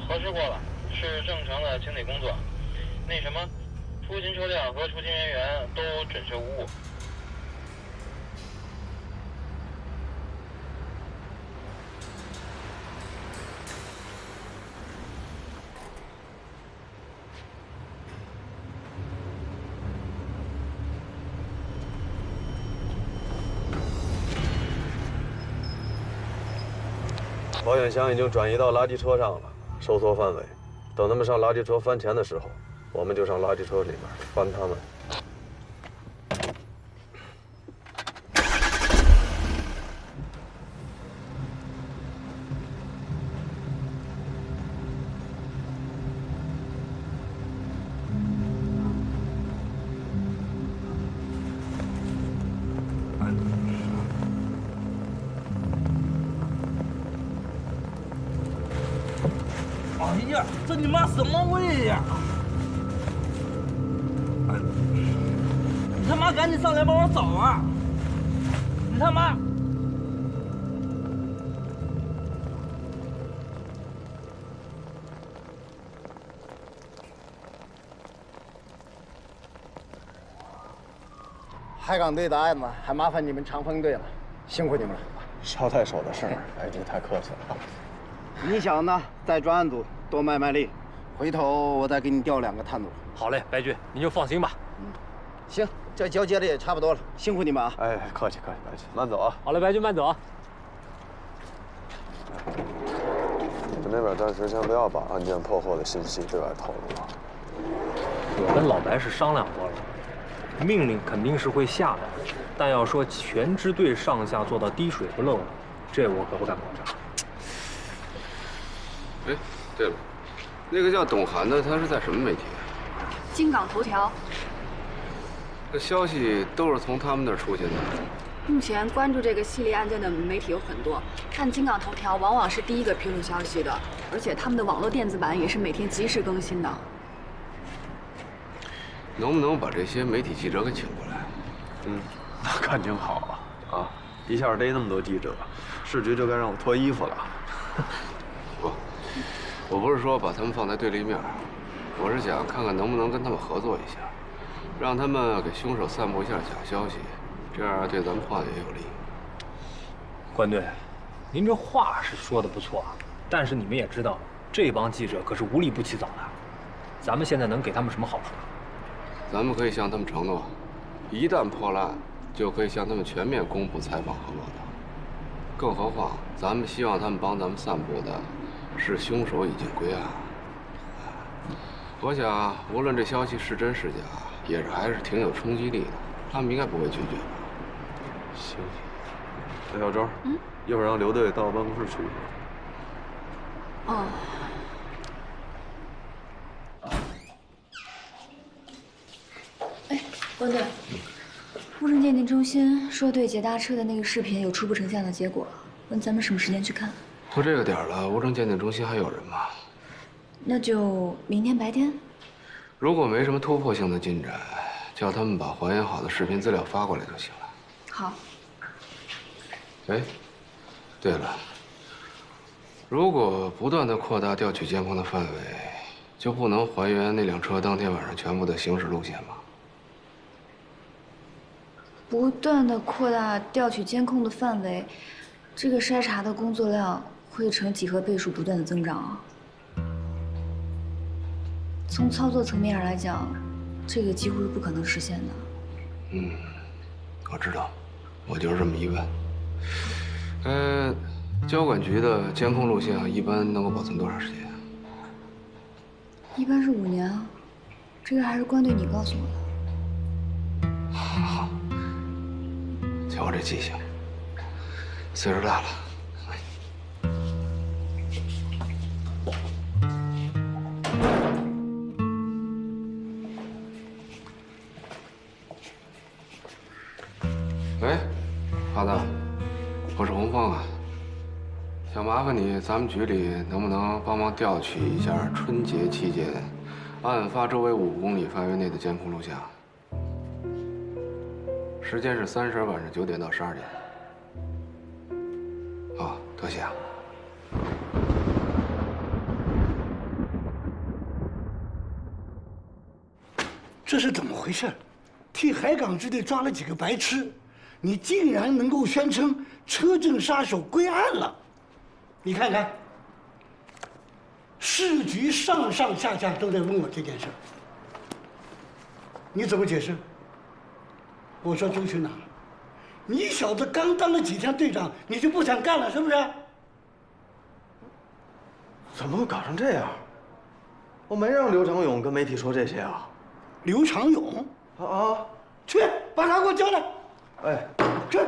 核实过了，是正常的清理工作。那什么，出勤车辆和出勤人员都准确无误。保险箱已经转移到垃圾车上了，收缩范围。等他们上垃圾车翻钱的时候，我们就上垃圾车里面翻他们。哎呀，这你妈什么味呀！你他妈赶紧上来帮我找啊！你他妈！海港队的案子，还麻烦你们长风队了，辛苦你们了。捎带手的事儿，哎，这太客气了。你想呢，在专案组多卖卖力，回头我再给你调2个探组。好嘞，白局，您就放心吧。行，这交接的也差不多了，辛苦你们啊！哎，客气，白局，慢走啊。好嘞，白局，慢走啊。你们那边暂时先不要把案件破获的信息对外透露啊。我跟老白是商量过了，命令肯定是会下的，但要说全支队上下做到滴水不漏，这我可不敢保证。哎，对了，那个叫董涵的，他是在什么媒体？京港头条。这消息都是从他们那儿出现的。目前关注这个系列案件的媒体有很多，但京港头条往往是第一个披露消息的，而且他们的网络电子版也是每天及时更新的。能不能把这些媒体记者给请过来？那看挺好啊！一下逮那么多记者，市局就该让我脱衣服了。不，我不是说把他们放在对立面，我是想看看能不能跟他们合作一下，让他们给凶手散布一下假消息，这样对咱们破案也有利。关队，您这话是说的不错，但是你们也知道，这帮记者可是无利不起早的。咱们现在能给他们什么好处？咱们可以向他们承诺，一旦破了案，就可以向他们全面公布采访和报道。更何况，咱们希望他们帮咱们散布的是凶手已经归案。我想，无论这消息是真是假，也还是挺有冲击力的，他们应该不会拒绝。行。那小周，一会儿让刘队到我办公室去。哦。关队，物证鉴定中心说对捷达车的那个视频有初步成像的结果，问咱们什么时间去看？都这个点了，物证鉴定中心还有人吗？那就明天白天。如果没什么突破性的进展，叫他们把还原好的视频资料发过来就行了。好。哎，对了，如果不断的扩大调取监控的范围，就不能还原那辆车当天晚上全部的行驶路线吗？不断的扩大调取监控的范围，这个筛查的工作量会呈几何倍数不断的增长啊。从操作层面上来讲，这个几乎是不可能实现的。我知道，我就是这么一问。交管局的监控录像一般能够保存多长时间？一般是5年啊，这个还是关队你告诉我的。好。瞧我这记性，岁数大了。喂，华子，我是洪峰啊，想麻烦你，咱们局里能不能帮忙调取一下春节期间案发周围5公里范围内的监控录像？时间是30晚上9点到12点。好，多谢啊。这是怎么回事？替海港支队抓了几个白痴，你竟然能够宣称车震杀手归案了？你看看，市局上上下下都在问我这件事，你怎么解释？我说周去哪儿？你小子刚当了几天队长，你就不想干了是不是？怎么会搞成这样？我没让刘长勇跟媒体说这些啊。刘长勇？去把他给我叫来。哎，去。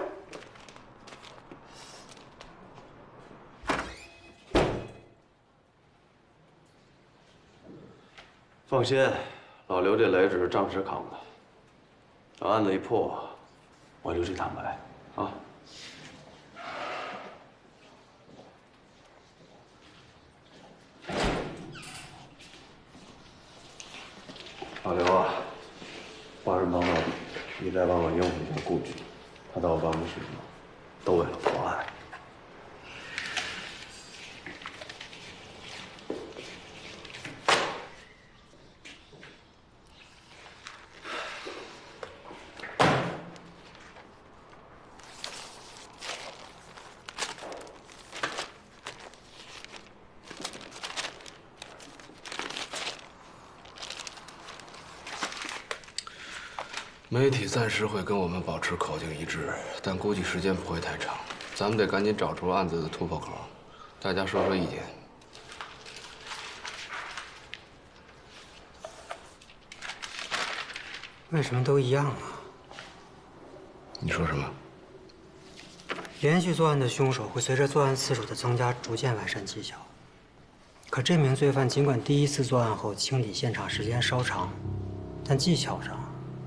放心，老刘这雷只是仗势扛的。等案子一破，我就去坦白啊。老刘啊，帮人帮到底，你再帮我应付一下顾局，他到我办公室呢，都为了破案。媒体暂时会跟我们保持口径一致，但估计时间不会太长。咱们得赶紧找出案子的突破口，大家说说意见。为什么都一样啊？你说什么？连续作案的凶手会随着作案次数的增加，逐渐完善技巧。可这名罪犯尽管第一次作案后清理现场时间稍长，但技巧上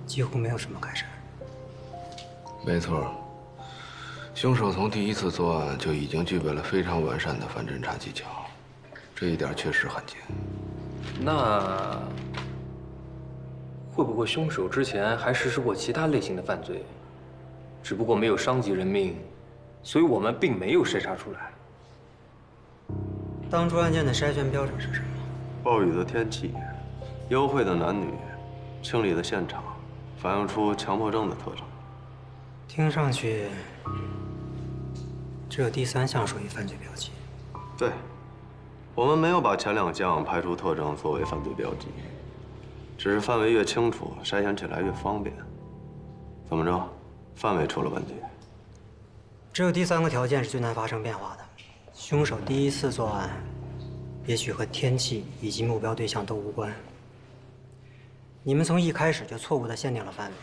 几乎没有什么改善。没错，凶手从第一次作案就已经具备了非常完善的反侦查技巧，这一点确实罕见。那会不会凶手之前还实施过其他类型的犯罪，只不过没有伤及人命，所以我们并没有筛查出来？当初案件的筛选标准是什么？暴雨的天气、幽会的男女、清理的现场，反映出强迫症的特征。听上去，只有第3项属于犯罪标记。对，我们没有把前2项排除特征作为犯罪标记，只是范围越清楚，筛选起来越方便。怎么着，范围出了问题？只有第3个条件是最难发生变化的。凶手第一次作案，也许和天气以及目标对象都无关。你们从一开始就错误地限定了范围。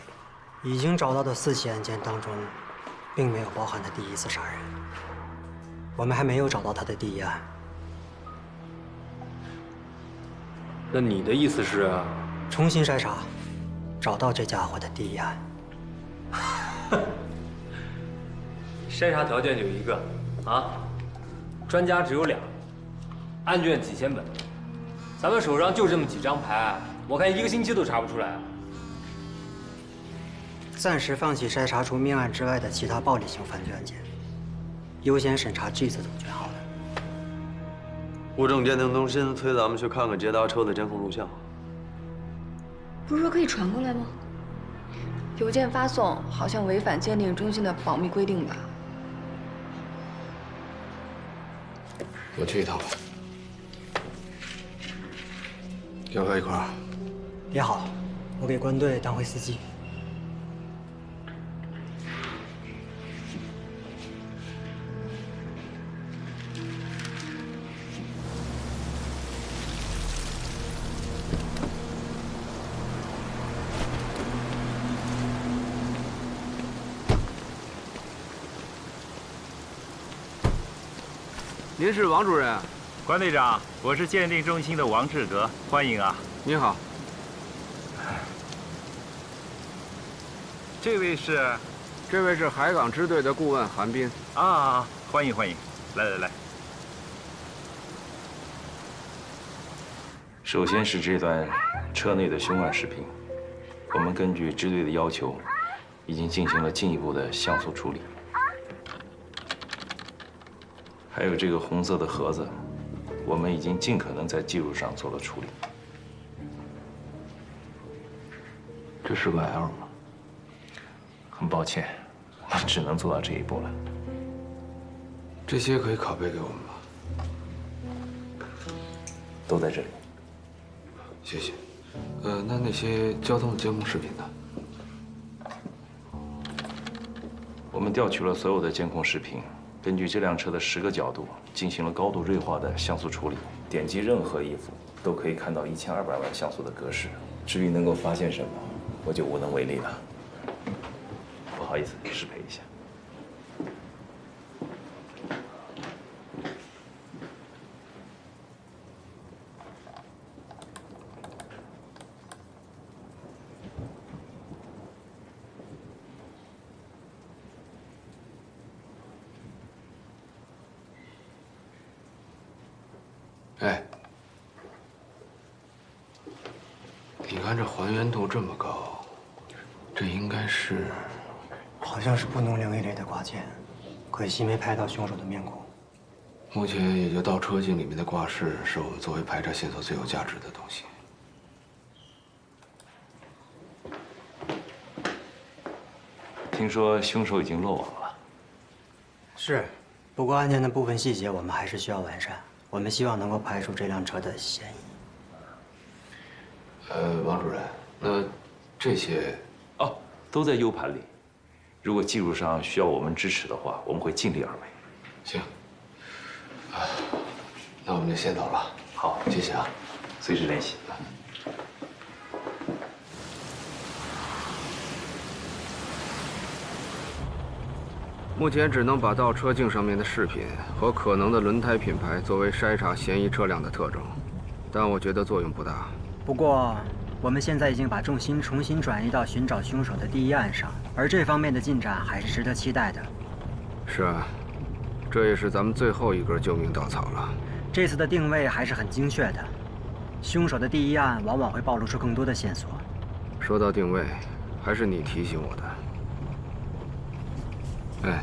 已经找到的4起案件当中，并没有包含他第一次杀人。我们还没有找到他的第一案。那你的意思是？重新筛查，找到这家伙的第一案。筛查条件就一个，啊，专家只有2，案卷几千本，咱们手上就这么几张牌，我看1个星期都查不出来。暂时放弃筛查除命案之外的其他暴力性犯罪案件，优先审查这次总卷号的。物证鉴定中心催咱们去看看捷达车的监控录像。不是说可以传过来吗？邮件发送好像违反鉴定中心的保密规定吧？我去一趟吧。要不要一块儿？也好，我给关队当回司机。您是王主任？关队长，我是鉴定中心的王志格，欢迎啊。你好。这位是？这位是海港支队的顾问韩斌。啊，欢迎欢迎，来来来。首先是这段车内的凶案视频，我们根据支队的要求，已经进行了进一步的像素处理。还有这个红色的盒子，我们已经尽可能在技术上做了处理。这是个 L 吗？很抱歉，我只能做到这一步了。这些可以拷贝给我们吗？都在这里。谢谢。那些交通的监控视频呢？我们调取了所有的监控视频。根据这辆车的10个角度进行了高度锐化的像素处理，点击任何一幅都可以看到1200万像素的格式。至于能够发现什么，我就无能为力了。不好意思，失陪一下。哎，你看这还原度这么高，这应该是……好像是不能灵异类的挂件，可惜没拍到凶手的面孔。目前也就倒车镜里面的挂饰是我们作为排查线索最有价值的东西。听说凶手已经落网了。是，不过案件的部分细节我们还是需要完善。我们希望能够排除这辆车的嫌疑。王主任，那这些……哦，都在 U 盘里。如果技术上需要我们支持的话，我们会尽力而为。行。那我们就先走了。好，谢谢啊，随时联系。目前只能把到车镜上面的饰品和可能的轮胎品牌作为筛查嫌疑车辆的特征，但我觉得作用不大。不过，我们现在已经把重心重新转移到寻找凶手的第一案上，而这方面的进展还是值得期待的。是啊，这也是咱们最后一根救命稻草了。这次的定位还是很精确的，凶手的第一案往往会暴露出更多的线索。说到定位，还是你提醒我的。哎，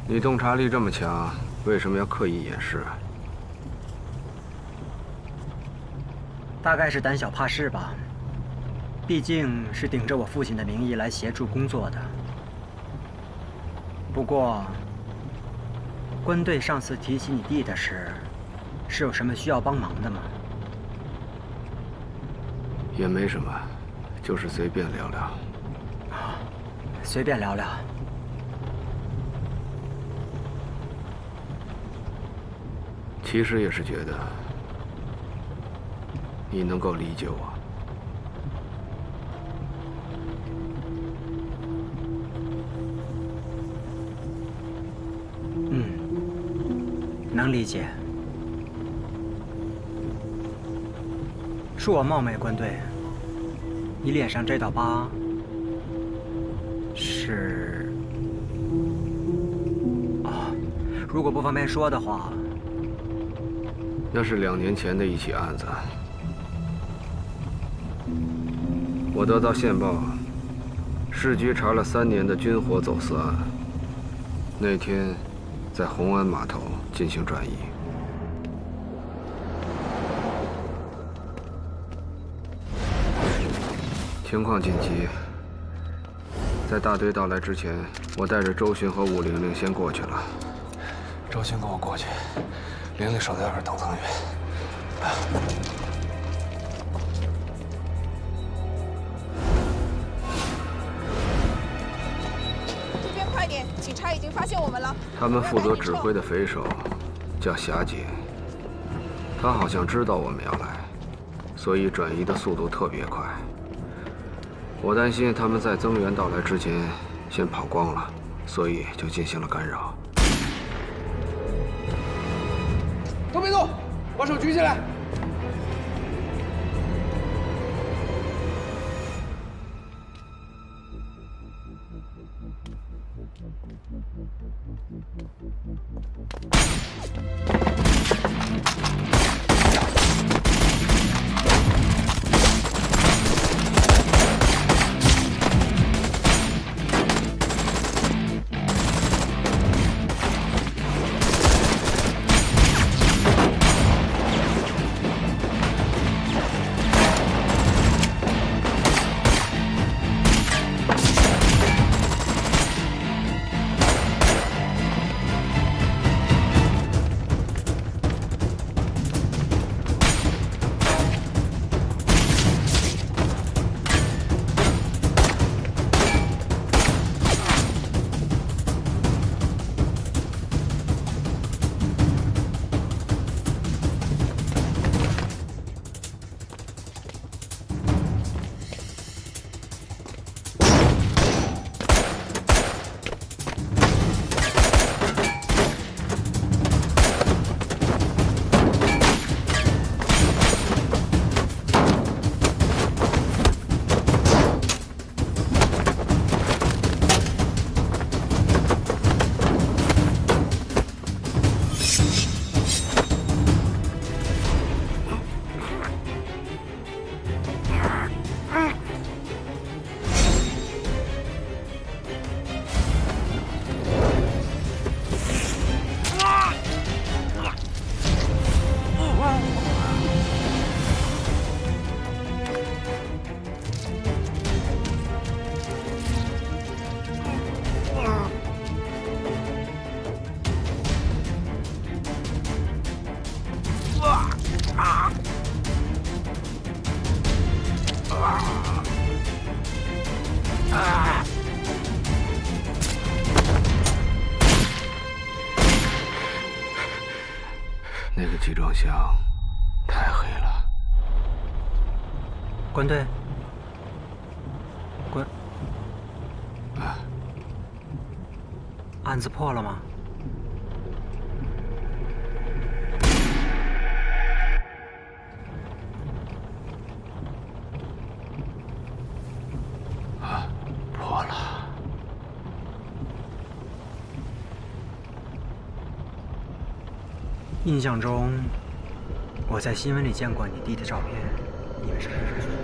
你洞察力这么强，为什么要刻意掩饰啊？大概是胆小怕事吧。毕竟是顶着我父亲的名义来协助工作的。不过，关队上次提起你弟的事，是有什么需要帮忙的吗？也没什么，就是随便聊聊。啊，随便聊聊。其实也是觉得你能够理解我。能理解。恕我冒昧，关队，你脸上这道疤是……哦，如果不方便说的话，那是2年前的一起案子。我得到线报，市局查了3年的军火走私案，那天在红安码头进行转移。情况紧急，在大队到来之前，我带着周巡和武玲玲先过去了。周巡跟我过去，玲玲守在外边等增援。这边快点，警察已经发现我们了。他们负责指挥的匪首叫霞姐，她好像知道我们要来，所以转移的速度特别快。我担心他们在增援到来之前先跑光了，所以就进行了干扰。都别动，把手举起来。起装箱太黑了。关队，关。啊。案子破了吗？啊，破了。印象中，我在新闻里见过你弟的照片，你们是人生兄弟。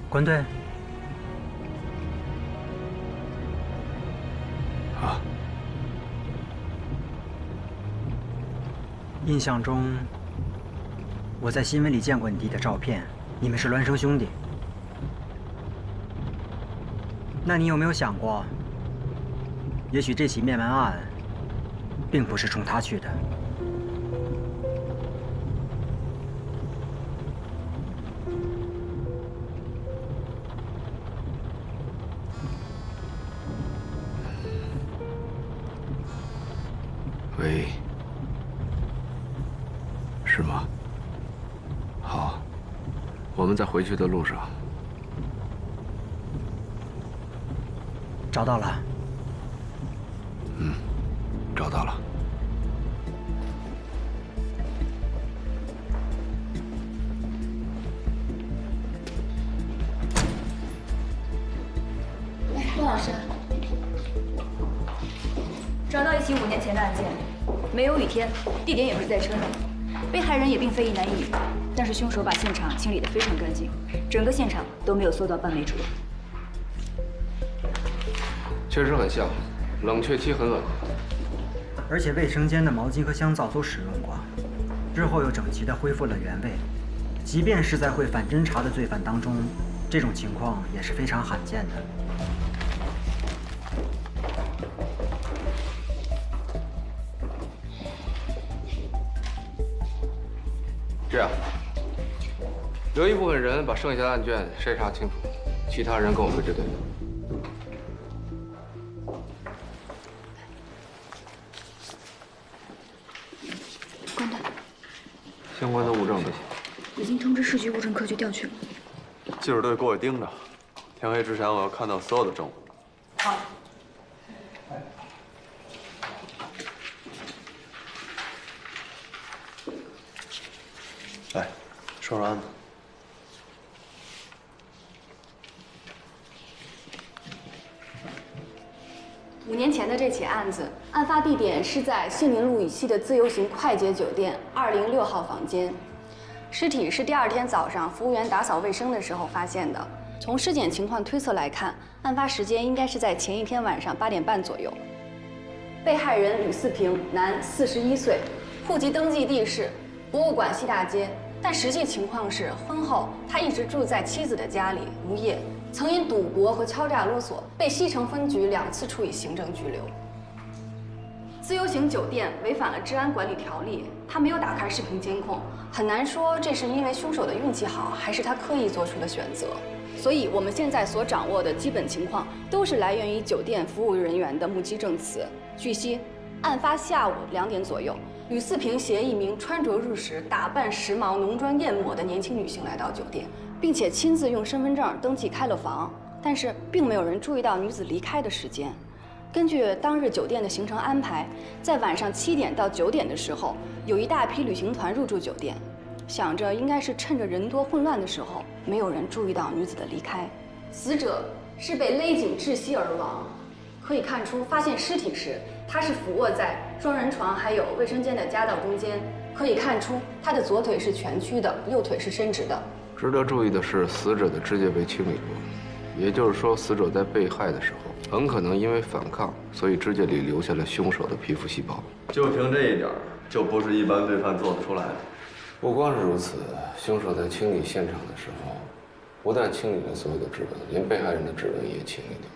关队。啊。印象中，我在新闻里见过你弟的照片，你们是孪生兄弟。那你有没有想过，也许这起灭门案，并不是冲他去的？喂，是吗？好，我们在回去的路上。找到了。嗯，找到了。来，关老师，找到一起5年前的案件，没有雨天，地点也不是在车上，被害人也并非一男一女，但是凶手把现场清理得非常干净，整个现场都没有搜到半枚指纹。确实很像，冷却期很稳。而且卫生间的毛巾和香皂都使用过，之后又整齐地恢复了原位。即便是在会反侦查的罪犯当中，这种情况也是非常罕见的。这样，留一部分人把剩下的案卷筛查清楚，其他人跟我回支队。关队，相关的物证呢？已经通知市局物证科去调取了。技术队过去盯着，天黑之前我要看到所有的证物。好。来，说说案子。5年前的这起案子，案发地点是在杏林路以西的自由行快捷酒店206号房间。尸体是第2天早上服务员打扫卫生的时候发现的。从尸检情况推测来看，案发时间应该是在前一天晚上8点半左右。被害人吕四平，男，41岁，户籍登记地是博物馆西大街，但实际情况是婚后他一直住在妻子的家里，无业。曾因赌博和敲诈勒索被西城分局2次处以行政拘留。自由行酒店违反了治安管理条例，他没有打开视频监控，很难说这是因为凶手的运气好，还是他刻意做出的选择。所以我们现在所掌握的基本情况都是来源于酒店服务人员的目击证词。据悉，案发下午2点左右，吕四平携一名穿着日式、打扮时髦、浓妆艳抹的年轻女性来到酒店，并且亲自用身份证登记开了房，但是并没有人注意到女子离开的时间。根据当日酒店的行程安排，在晚上7点到9点的时候，有一大批旅行团入住酒店，想着应该是趁着人多混乱的时候，没有人注意到女子的离开。死者是被勒颈窒息而亡，可以看出发现尸体时，他是俯卧在双人床还有卫生间的夹道中间，可以看出他的左腿是蜷曲的，右腿是伸直的。值得注意的是，死者的指甲被清理过，也就是说，死者在被害的时候，很可能因为反抗，所以指甲里留下了凶手的皮肤细胞。就凭这一点，就不是一般罪犯做得出来的。不光是如此，凶手在清理现场的时候，不但清理了所有的指纹，连被害人的指纹也清理掉，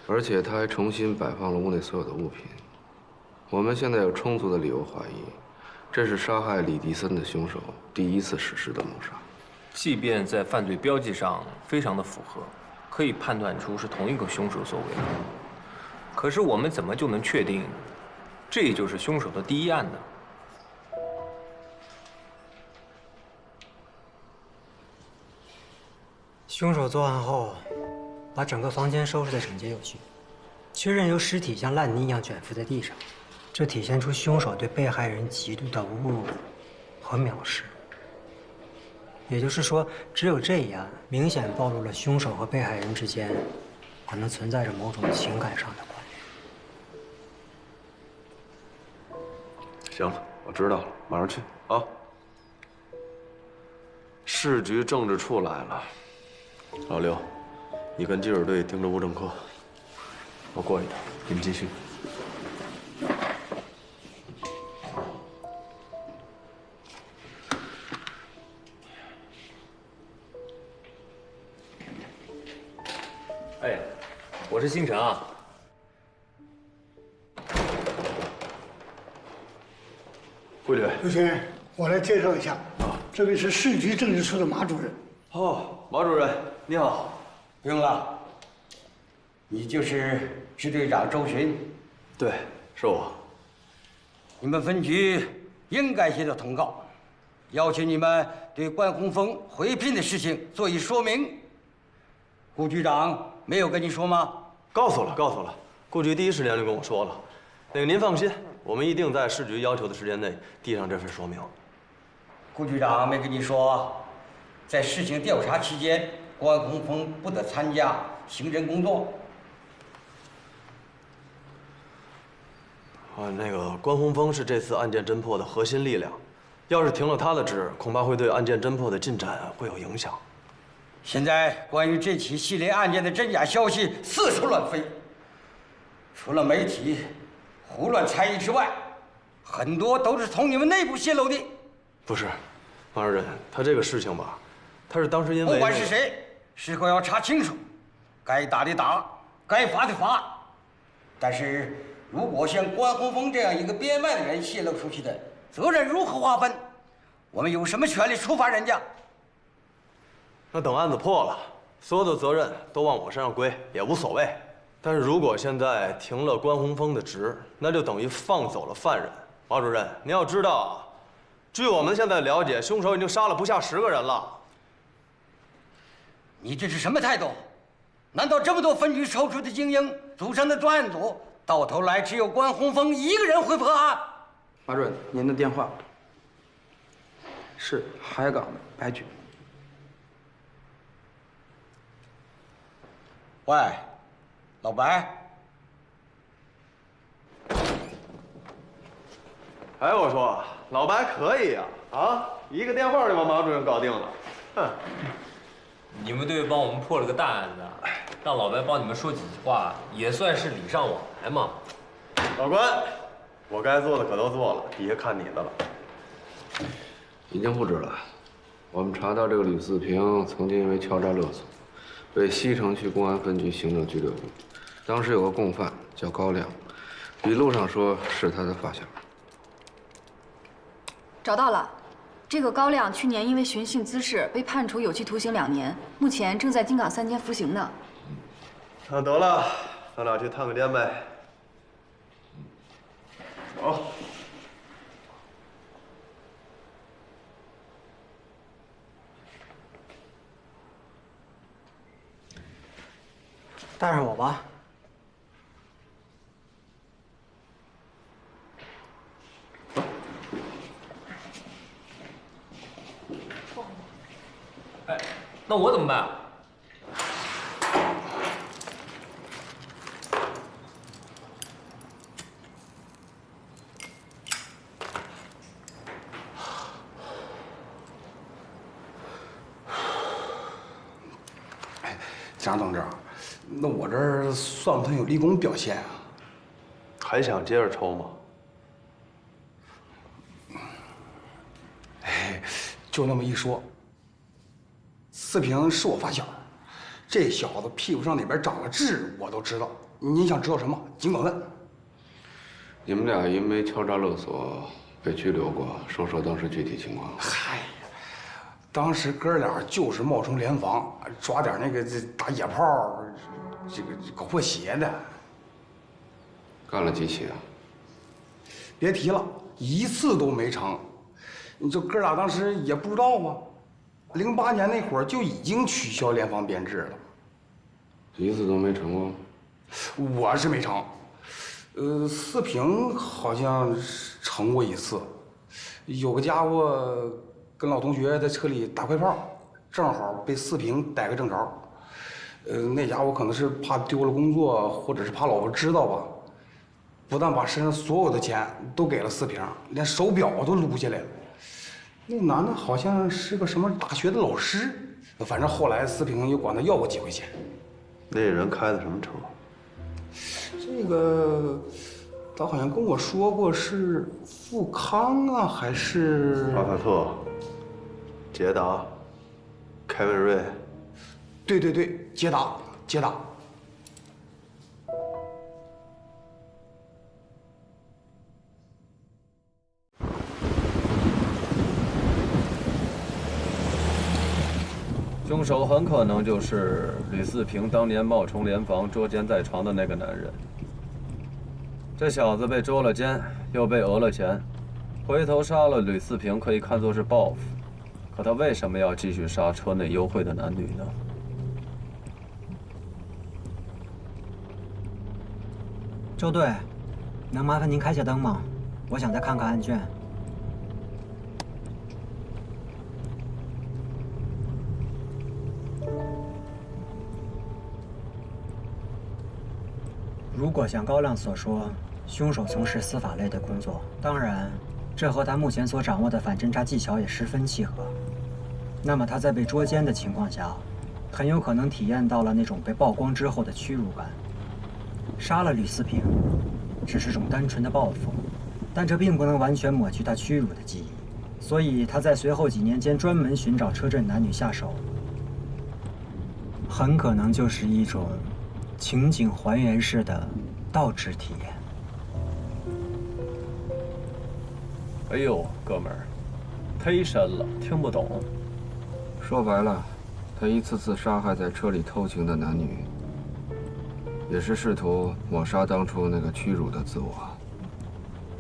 而且他还重新摆放了屋内所有的物品。我们现在有充足的理由怀疑，这是杀害李迪森的凶手第1次实施的谋杀。即便在犯罪标记上非常的符合，可以判断出是同一个凶手所为。可是我们怎么就能确定，这就是凶手的第1案呢？凶手作案后，把整个房间收拾得整洁有序，确认由尸体像烂泥一样卷伏在地上，这体现出凶手对被害人极度的侮辱和藐视。也就是说，只有这一案明显暴露了凶手和被害人之间可能存在着某种情感上的关联。行了，我知道了，马上去啊。市局政治处来了，老刘，你跟记者队盯着吴正科，我过一趟，你们继续。哎，我是星辰啊。桂队，刘先生，我来介绍一下，这位是市局政治处的马主任。哦，马主任，你好。不用了，你就是支队长周巡。对，是我。你们分局应该接到通告，要求你们对关洪峰回聘的事情做一说明。顾局长没有跟你说吗？告诉了，告诉了。顾局第一时间就跟我说了。您放心，我们一定在市局要求的时间内递上这份说明。顾局长没跟你说，在事情调查期间，关洪峰不得参加刑侦工作。那个关洪峰是这次案件侦破的核心力量，要是停了他的职，恐怕会对案件侦破的进展会有影响。现在关于这起系列案件的真假消息四处乱飞，除了媒体胡乱猜疑之外，很多都是从你们内部泄露的。不是，马主任，他这个事情吧，他是当时因为……不管是谁，事后要查清楚，该打的打，该罚的罚。但是如果像关洪峰这样一个编外的人泄露出去的，责任如何划分？我们有什么权利处罚人家？那等案子破了，所有的责任都往我身上归也无所谓。但是如果现在停了关洪峰的职，那就等于放走了犯人。马主任，您要知道啊，据我们现在了解，凶手已经杀了不下10个人了。你这是什么态度？难道这么多分局抽出的精英组成的专案组，到头来只有关洪峰一个人会破案？马主任，您的电话是海港的白局。喂，老白。哎，我说老白可以呀，一个电话就把马主任搞定了。哼，你们队帮我们破了个大案子，让老白帮你们说几句话，也算是礼尚往来嘛。老关，我该做的可都做了，底下看你的了。已经不止了。我们查到这个吕四平曾经因为敲诈勒索，被西城区公安分局行政拘留。当时有个共犯叫高亮，笔录上说是他的发小。找到了，这个高亮去年因为寻衅滋事被判处有期徒刑2年，目前正在京港3监服刑呢。那得了，咱俩去探个监呗。走。带上我吧。哎，那我怎么办啊？蒋同志，那我这儿算不算有立功表现啊？还想接着抽吗？哎，就那么一说。四平是我发小，这小子屁股上哪边长了痣，我都知道。您想知道什么，尽管问。你们俩因为敲诈勒索被拘留过，说说当时具体情况。嗨，当时哥俩就是冒充联防，抓点那个打野炮，这个搞破鞋的。干了几起啊？别提了，一次都没成。你这哥俩当时也不知道啊，08年那会儿就已经取消联防编制了，一次都没成过。我是没成，四平好像是成过一次，有个家伙跟老同学在车里打快炮，正好被四平逮个正着。那家伙可能是怕丢了工作，或者是怕老婆知道吧，不但把身上所有的钱都给了四平，连手表都撸下来了。那男的好像是个什么大学的老师，反正后来四平又管他要过几回钱。那人开的什么车？这个他好像跟我说过是富康啊，还是巴菲特、捷达、凯美瑞。对，捷达。凶手很可能就是吕四平当年冒充联防捉奸在床的那个男人。这小子被捉了奸，又被讹了钱，回头杀了吕四平可以看作是报复，可他为什么要继续杀车内幽会的男女呢？周队，能麻烦您开下灯吗？我想再看看案卷。如果像高亮所说，凶手从事司法类的工作，当然，这和他目前所掌握的反侦查技巧也十分契合。那么他在被捉奸的情况下，很有可能体验到了那种被曝光之后的屈辱感。杀了吕四平，只是种单纯的报复，但这并不能完全抹去他屈辱的记忆。所以他在随后几年间专门寻找车震男女下手，很可能就是一种情景还原式的倒置体验。哎呦，哥们儿，忒深了，听不懂。说白了，他一次次杀害在车里偷情的男女，也是试图抹杀当初那个屈辱的自我。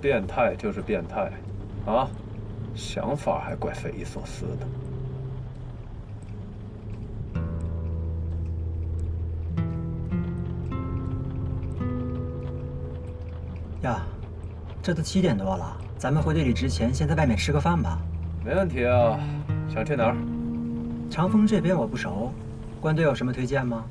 变态就是变态，啊，想法还怪匪夷所思的。呀，这都7点多了，咱们回队里之前先在外面吃个饭吧。没问题啊，想去哪儿？长风这边我不熟，关队有什么推荐吗？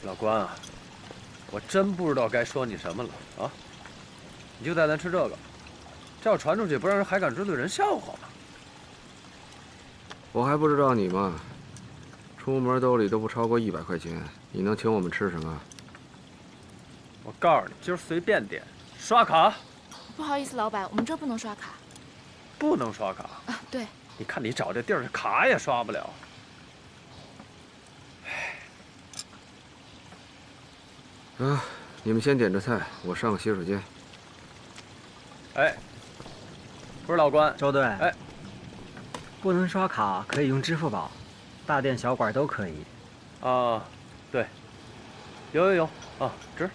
老关啊，我真不知道该说你什么了啊！你就带咱吃这个，这要传出去，不让人海港支队人笑话吗？我还不知道你吗？出门兜里都不超过100块钱，你能请我们吃什么？我告诉你，今儿随便点，刷卡。不好意思，老板，我们这儿不能刷卡。不能刷卡啊？对。你看你找这地儿，卡也刷不了。啊，你们先点着菜，我上个洗手间。哎，不是老关，周队。哎，不能刷卡，可以用支付宝，大店小馆都可以。啊，对，有啊，值。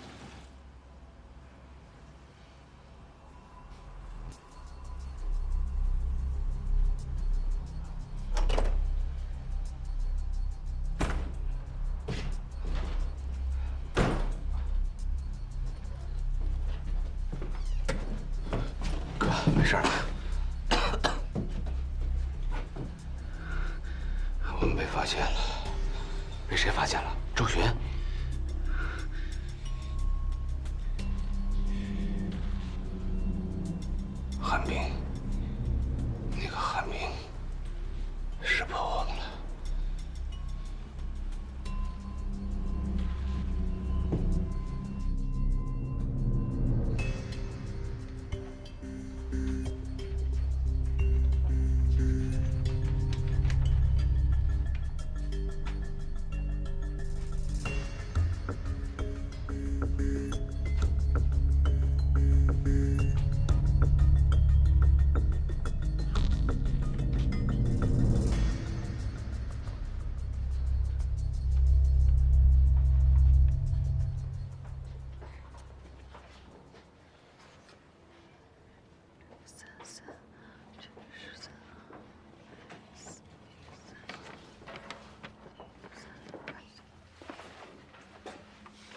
没事吧？我们被发现了，被谁发现了？周巡。寒冰，那个寒冰识破我们了。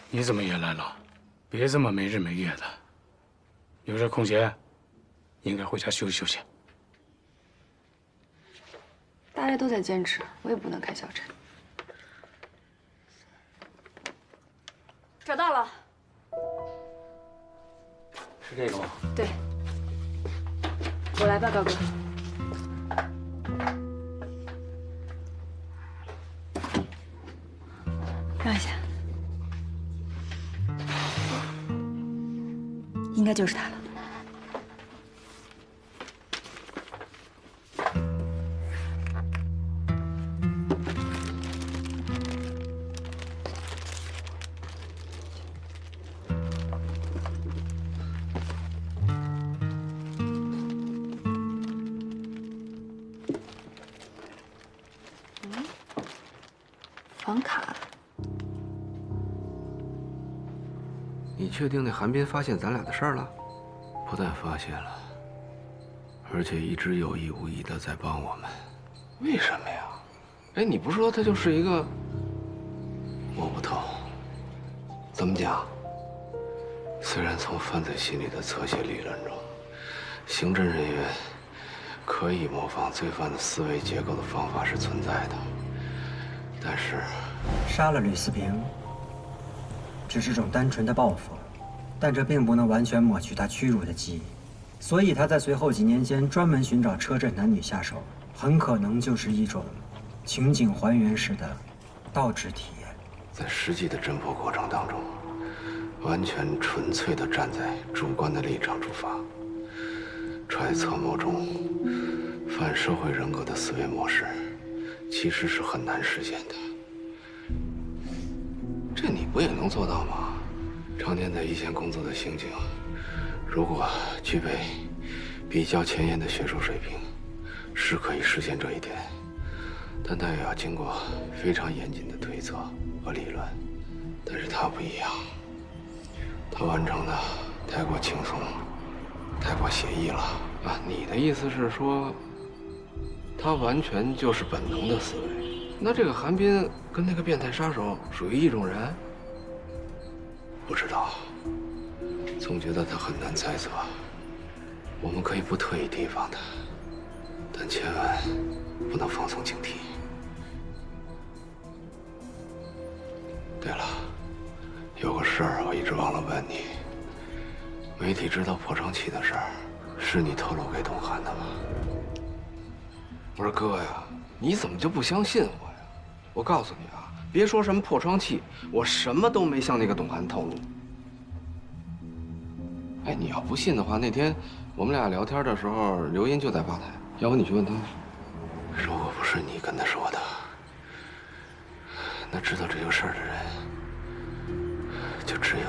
你怎么也来了？别这么没日没夜的。有这空闲，应该回家休息休息。大家都在坚持，我也不能开小差。找到了，是这个吗？对，我来吧，高哥。让一下。应该就是他了。房卡。你确定那韩冰发现咱俩的事儿了？不但发现了，而且一直有意无意的在帮我们。为什么呀？哎，你不是说他就是一个……摸不透。怎么讲？虽然从犯罪心理的侧写理论中，刑侦人员可以模仿罪犯的思维结构的方法是存在的，但是杀了吕思平，只是种单纯的报复，但这并不能完全抹去他屈辱的记忆。所以他在随后几年间专门寻找车震男女下手，很可能就是一种情景还原式的倒置体验。在实际的侦破过程当中，完全纯粹的站在主观的立场出发，揣测某种反社会人格的思维模式，其实是很难实现的。这你不也能做到吗？常年在一线工作的刑警，如果具备比较前沿的学术水平，是可以实现这一点，但他也要经过非常严谨的推测和理论。但是他不一样，他完成的太过轻松，太过写意了啊！你的意思是说，他完全就是本能的思维？那这个韩冰跟那个变态杀手属于一种人？不知道，总觉得他很难猜测。我们可以不特意提防他，但千万不能放松警惕。对了，有个事儿我一直忘了问你。媒体知道破窗器的事儿，是你透露给董涵的吗？我说哥呀，你怎么就不相信我呀？我告诉你啊，别说什么破窗器，我什么都没向那个董涵透露。哎，你要不信的话，那天我们俩聊天的时候，刘英就在吧台，要不你去问他。如果不是你跟他说的，那知道这个事儿的人就只有……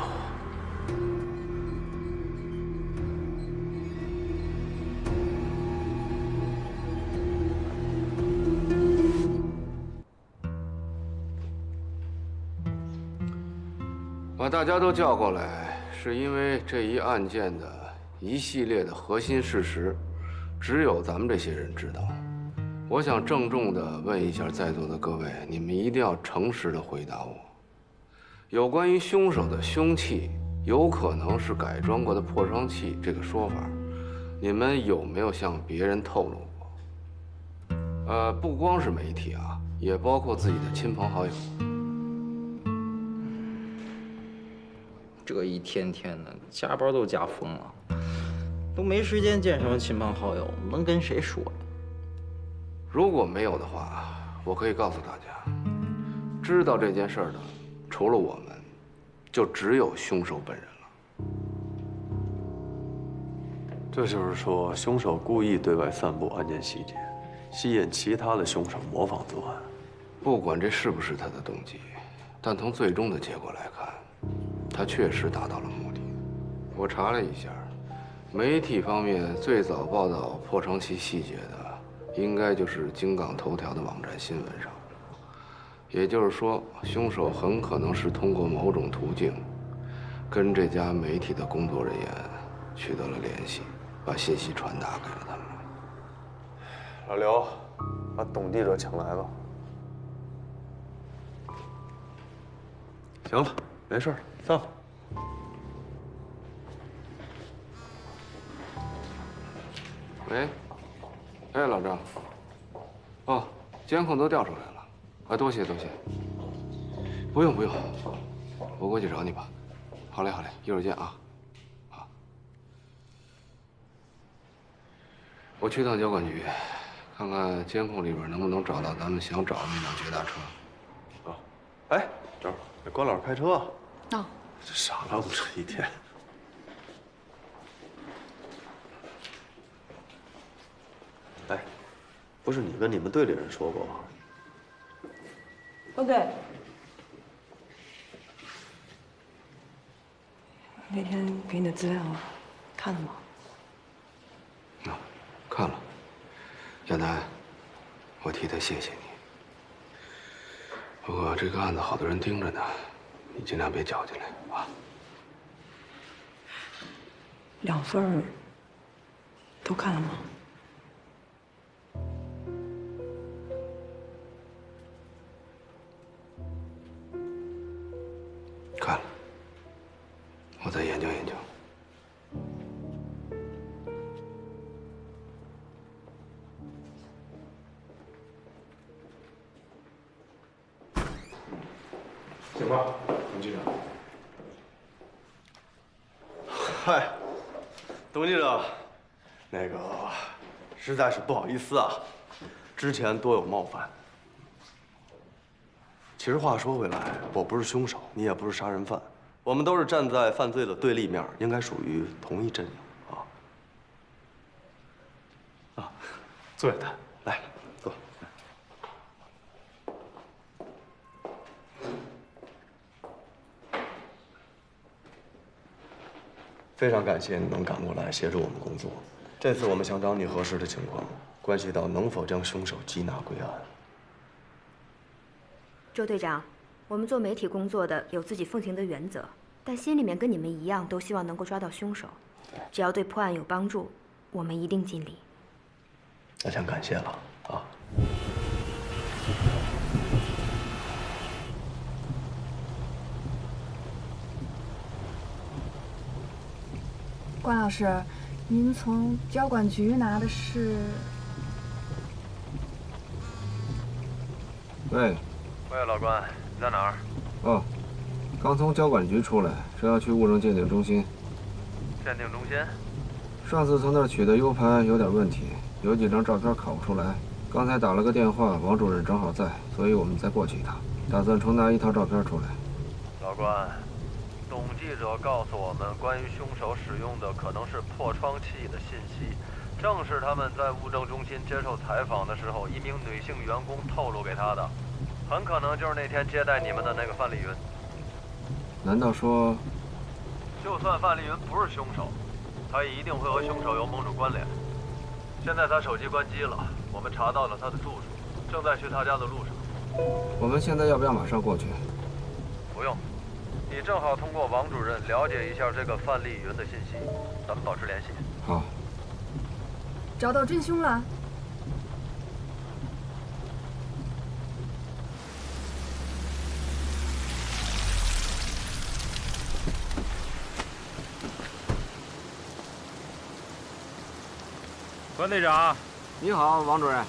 把大家都叫过来，是因为这一案件的一系列的核心事实，只有咱们这些人知道。我想郑重地问一下在座的各位，你们一定要诚实地回答我。有关于凶手的凶器有可能是改装过的破窗器这个说法，你们有没有向别人透露过？不光是媒体啊，也包括自己的亲朋好友。这一天天的加班都加疯了，都没时间见什么亲朋好友，能跟谁说呀？如果没有的话，我可以告诉大家，知道这件事的，除了我们，就只有凶手本人了。这就是说，凶手故意对外散布案件细节，吸引其他的凶手模仿作案。不管这是不是他的动机，但从最终的结果来看，他确实达到了目的。我查了一下，媒体方面最早报道破窗器细节的，应该就是京港头条的网站新闻上。也就是说，凶手很可能是通过某种途径，跟这家媒体的工作人员取得了联系，把信息传达给了他们。老刘，把董记者请来吧。行了，没事了，散吧。喂，哎，老张，哦，监控都调出来了，啊，多谢多谢。不用不用，我过去找你吧。好嘞好嘞，一会儿见啊。好，我去趟交管局，看看监控里边能不能找到咱们想找的那辆捷达车。啊，哎，这儿，这关老师开车。哦。这傻愣这一天。哎，不是你跟你们队里人说过吗？哦，对。那天给你的资料看了吗？啊，看了。亚楠，我替他谢谢你。不过这个案子好多人盯着呢，你尽量别搅进来啊。2份都看了吗？看了，我再研究研究。行吧，董记者。嗨，董记者，那个实在是不好意思啊，之前多有冒犯。其实话说回来，我不是凶手，你也不是杀人犯，我们都是站在犯罪的对立面，应该属于同一阵营啊。啊，坐下谈，来，坐。非常感谢你能赶过来协助我们工作。这次我们想找你核实的情况，关系到能否将凶手缉拿归案。周队长，我们做媒体工作的有自己奉行的原则，但心里面跟你们一样，都希望能够抓到凶手。只要对破案有帮助，我们一定尽力。那先感谢了啊。关老师，您从交管局拿的是？喂。喂，老关，你在哪儿？哦，刚从交管局出来，正要去物证鉴定中心。鉴定中心？上次从那儿取的 U 盘有点问题，有几张照片拷不出来。刚才打了个电话，王主任正好在，所以我们再过去一趟，打算重拿1套照片出来。老关，董记者告诉我们，关于凶手使用的可能是破窗器的信息，正是他们在物证中心接受采访的时候，一名女性员工透露给他的，很可能就是那天接待你们的那个范丽云。难道说，就算范丽云不是凶手，他也一定会和凶手有某种关联。现在他手机关机了，我们查到了他的住处，正在去他家的路上。我们现在要不要马上过去？不用，你正好通过王主任了解一下这个范丽云的信息，咱们保持联系。好。找到真凶了。关队长，你好，王主任。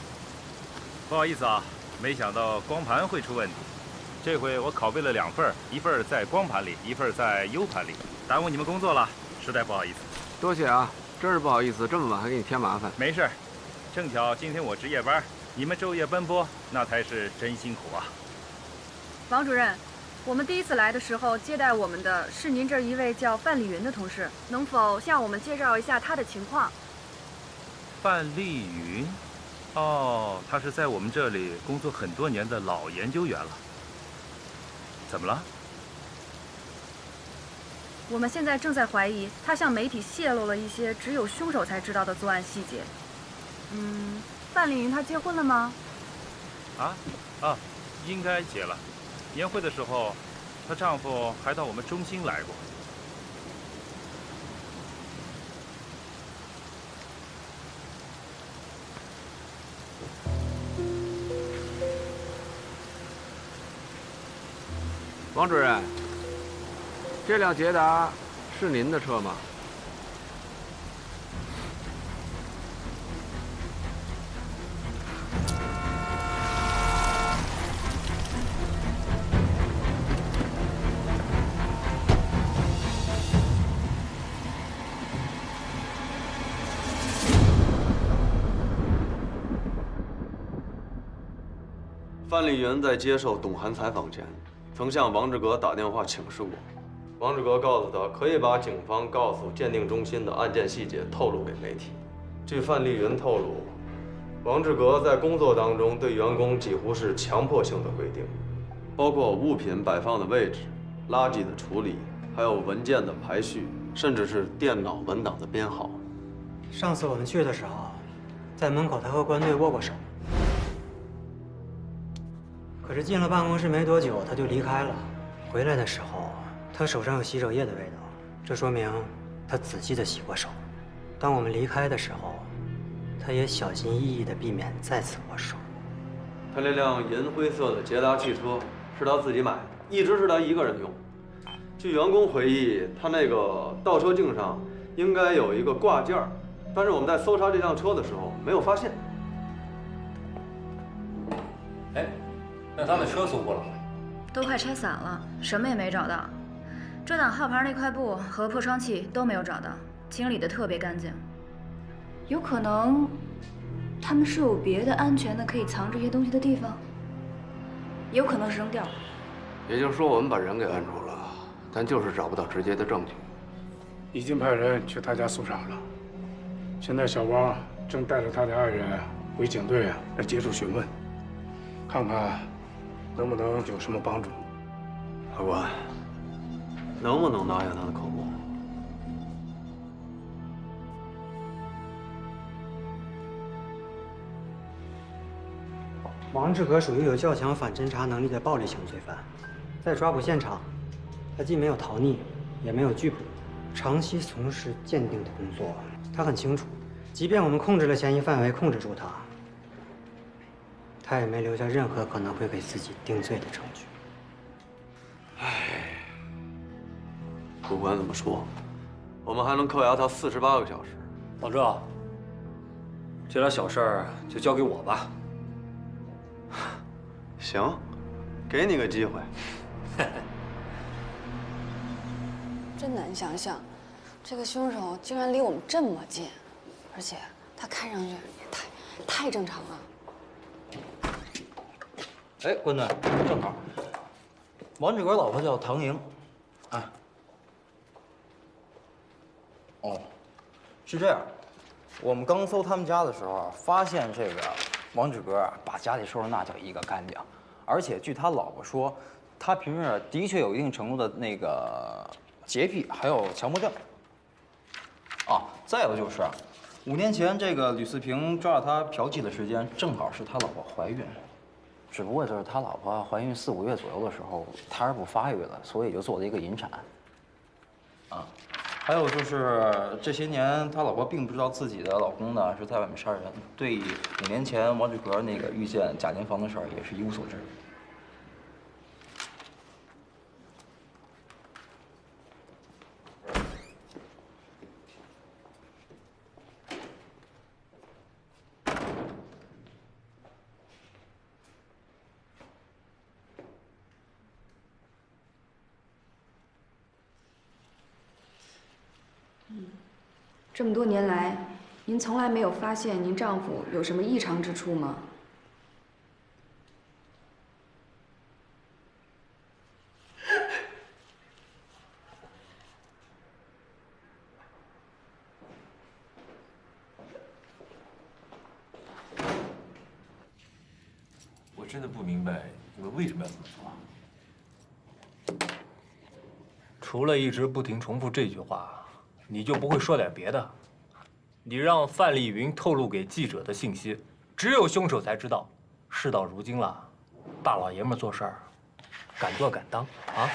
不好意思啊，没想到光盘会出问题。这回我拷贝了2份，一份在光盘里，一份在 U 盘里，耽误你们工作了，实在不好意思。多谢啊，真是不好意思，这么晚还给你添麻烦。没事，正巧今天我值夜班，你们昼夜奔波，那才是真辛苦啊。王主任，我们第一次来的时候接待我们的是您这儿一位叫范丽云的同事，能否向我们介绍一下她的情况？范丽云，哦，她是在我们这里工作很多年的老研究员了。怎么了？我们现在正在怀疑她向媒体泄露了一些只有凶手才知道的作案细节。范丽云她结婚了吗？应该结了。年会的时候，她丈夫还到我们中心来过。王主任，这辆捷达是您的车吗？范丽云在接受董涵采访前，曾向王志革打电话请示过。王志革告诉他，可以把警方告诉鉴定中心的案件细节透露给媒体。据范丽云透露，王志革在工作当中对员工几乎是强迫性的规定，包括物品摆放的位置、垃圾的处理，还有文件的排序，甚至是电脑文档的编号。上次我们去的时候，在门口他和关队握过手。可是进了办公室没多久，他就离开了。回来的时候，他手上有洗手液的味道，这说明他仔细的洗过手。当我们离开的时候，他也小心翼翼地避免再次握手。他那辆银灰色的捷达汽车是他自己买的，一直是他一个人用。据员工回忆，他那个倒车镜上应该有一个挂件，但是我们在搜查这辆车的时候没有发现。哎，那他们车搜过了？都快拆散了，什么也没找到。遮挡号牌那块布和破窗器都没有找到，清理得特别干净。有可能，他们是有别的安全的可以藏这些东西的地方，也有可能是扔掉了。也就是说，我们把人给摁住了，但就是找不到直接的证据。已经派人去他家搜查了，现在小王正带着他的爱人回警队来接受询问，看看能不能有什么帮助。法官，能不能拿下他的口供？王志革属于有较强反侦查能力的暴力型罪犯，在抓捕现场，他既没有逃匿，也没有拒捕，长期从事鉴定的工作。他很清楚，即便我们控制了嫌疑范围，控制住他，他也没留下任何可能会给自己定罪的证据。唉，不管怎么说，我们还能扣押他48个小时。老赵，这点小事儿就交给我吧。行，给你个机会。真难想象，这个凶手竟然离我们这么近，而且他看上去也太正常了。哎，关队，正好，王志革老婆叫唐莹，啊，哦，是这样，我们刚搜他们家的时候，发现这个王志格把家里收拾那叫一个干净，而且据他老婆说，他平时的确有一定程度的那个洁癖，还有强迫症。啊，再有就是，5年前这个吕四平抓到他嫖妓的时间，正好是他老婆怀孕，只不过就是他老婆怀孕4、5月左右的时候，胎儿不发育了，所以就做了一个引产。啊。还有就是这些年，他老婆并不知道自己的老公呢是在外面杀人，对5年前王志格那个遇见贾金房的事儿也是一无所知。这么多年来，您从来没有发现您丈夫有什么异常之处吗？我真的不明白你们为什么要这么做。除了一直不停重复这句话，你就不会说点别的？你让范丽云透露给记者的信息，只有凶手才知道。事到如今了，大老爷们做事儿，敢做敢当啊！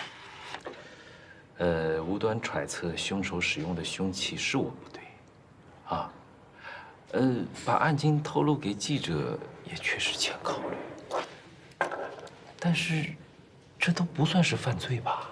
无端揣测凶手使用的凶器是我不对，啊，把案情透露给记者也确实欠考虑，但是这都不算是犯罪吧？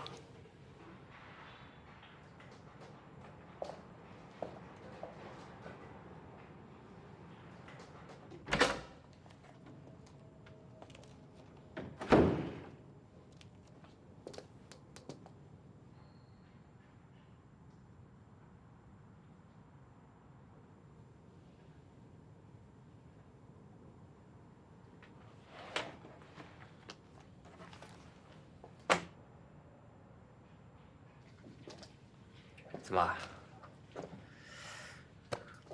怎么，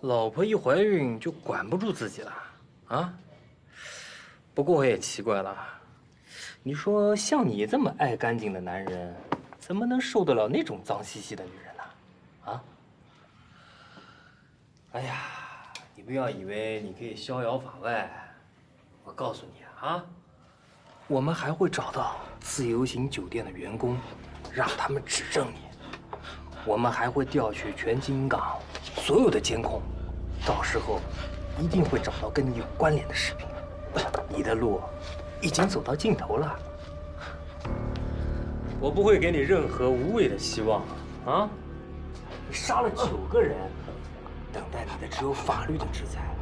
老婆一怀孕就管不住自己了啊？不过我也奇怪了，你说像你这么爱干净的男人，怎么能受得了那种脏兮兮的女人呢？啊？哎呀，你不要以为你可以逍遥法外，我告诉你啊，我们还会找到自由行酒店的员工，让他们指证你。我们还会调取全金港所有的监控，到时候一定会找到跟你有关联的视频。你的路已经走到尽头了，我不会给你任何无谓的希望啊！你杀了9个人，等待你的只有法律的制裁。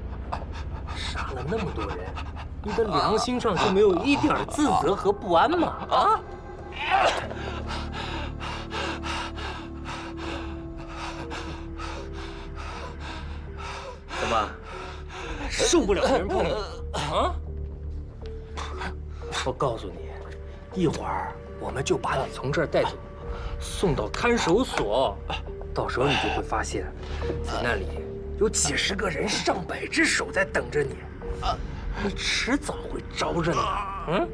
杀了那么多人，你的良心上就没有一点自责和不安吗？啊！怎么，受不了别人碰你啊？我告诉你，一会儿我们就把你从这儿带走，送到看守所。到时候你就会发现，在那里有几10个人、上百只手在等着你，你迟早会招认的。嗯。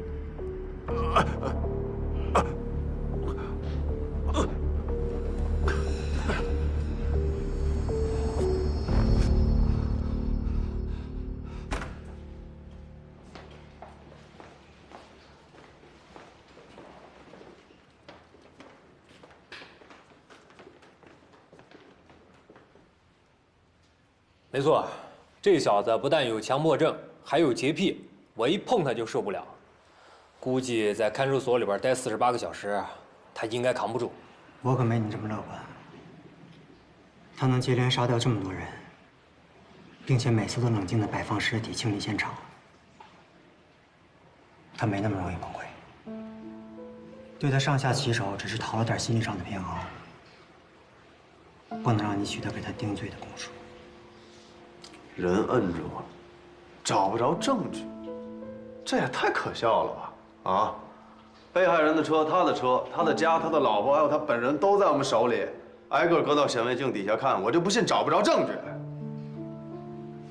没错，这小子不但有强迫症，还有洁癖，我一碰他就受不了。估计在看守所里边待48个小时，他应该扛不住。我可没你这么乐观。他能接连杀掉这么多人，并且每次都冷静地摆放尸体、清理现场，他没那么容易崩溃。对他上下其手，只是讨了点心理上的平衡，不能让你取得给他定罪的供述。人摁住了，找不着证据，这也太可笑了吧！啊，被害人的车、他的车、他的家、他的老婆，还有他本人都在我们手里，挨个搁到显微镜底下看，我就不信找不着证据。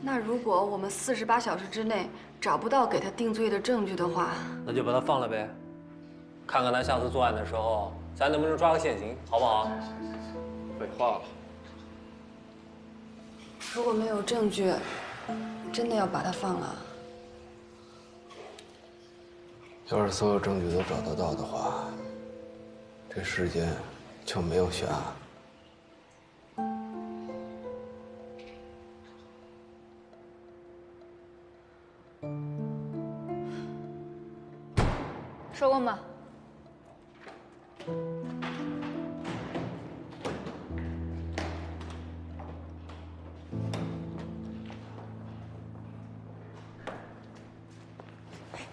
那如果我们48小时之内找不到给他定罪的证据的话，那就把他放了呗，看看他下次作案的时候，咱能不能抓个现行，好不好？废话了。如果没有证据，真的要把他放了？要是所有证据都找得到的话，这世间就没有悬案。收工吧。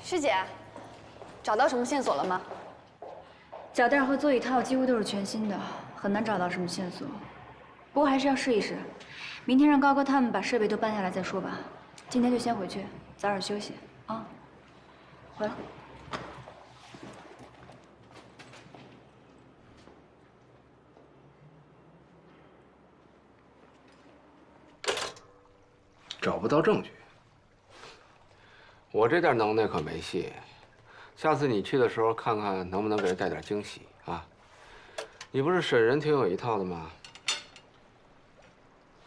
师姐，找到什么线索了吗？脚垫和座椅套几乎都是全新的，很难找到什么线索。不过还是要试一试。明天让高哥他们把设备都搬下来再说吧。今天就先回去，早点休息啊。回来。找不到证据，我这点能耐可没戏。下次你去的时候，看看能不能给人带点惊喜啊！你不是审人挺有一套的吗？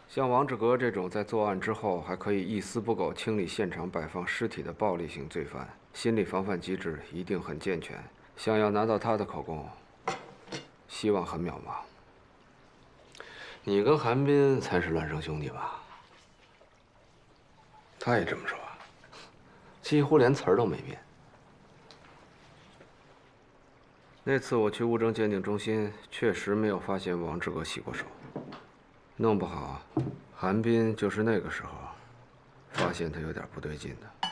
像王志革这种在作案之后还可以一丝不苟清理现场摆放尸体的暴力型罪犯，心理防范机制一定很健全。想要拿到他的口供，希望很渺茫。你跟韩冰才是孪生兄弟吧？他也这么说，几乎连词儿都没变。那次我去物证鉴定中心，确实没有发现王志革洗过手，弄不好，韩冰就是那个时候发现他有点不对劲的。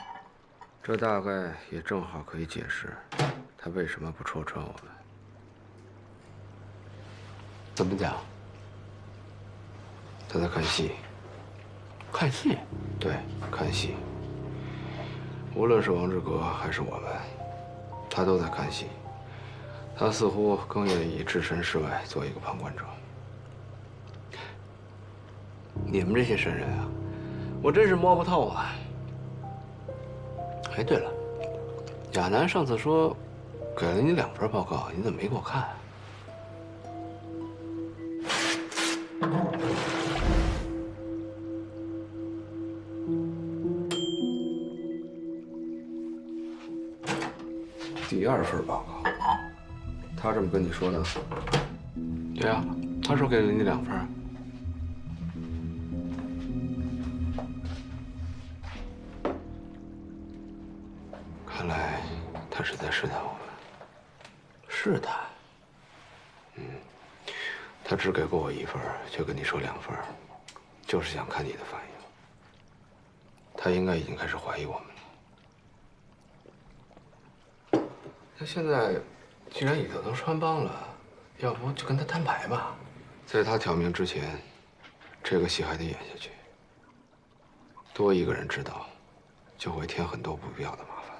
这大概也正好可以解释他为什么不戳穿我们。怎么讲？他在看戏。看戏？对，看戏。无论是王志革还是我们，他都在看戏。他似乎更愿意置身事外，做一个旁观者。你们这些神人啊，我真是摸不透啊！哎，对了，亚楠上次说给了你2份报告，你怎么没给我看？第2份报告，他这么跟你说的？对啊，他说给了你2份。看来他是在试探我们。试探？他只给过我1份，却跟你说2份，就是想看你的反应。他应该已经开始怀疑我们了。他现在既然已经都穿帮了，要不就跟他摊牌吧。在他挑明之前，这个戏还得演下去。多一个人知道，就会添很多不必要的麻烦。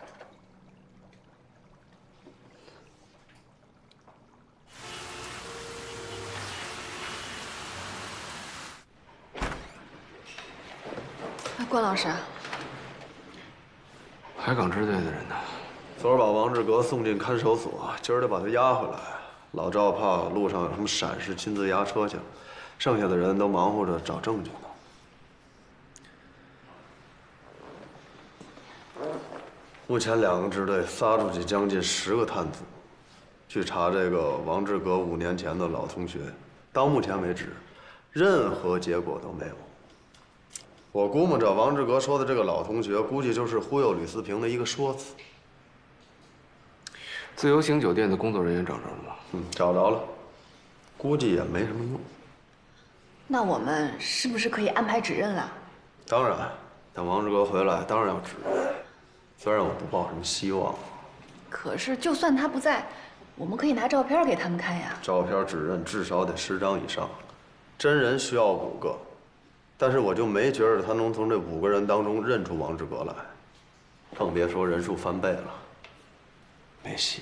关老师，海港支队的人呢？昨儿把王志革送进看守所，今儿得把他押回来。老赵怕路上有什么闪失，亲自押车去了。剩下的人都忙活着找证据呢。目前2个支队撒出去将近10个探子，去查这个王志革5年前的老同学。到目前为止，任何结果都没有。我估摸着王志革说的这个老同学，估计就是忽悠吕思平的一个说辞。自由行酒店的工作人员找着了吗？找着了，估计也没什么用。那我们是不是可以安排指认了？当然，等王志革回来，当然要指认。虽然我不抱什么希望，可是就算他不在，我们可以拿照片给他们看呀。照片指认至少得10张以上，真人需要5个，但是我就没觉得他能从这5个人当中认出王志革来，更别说人数翻倍了。没戏。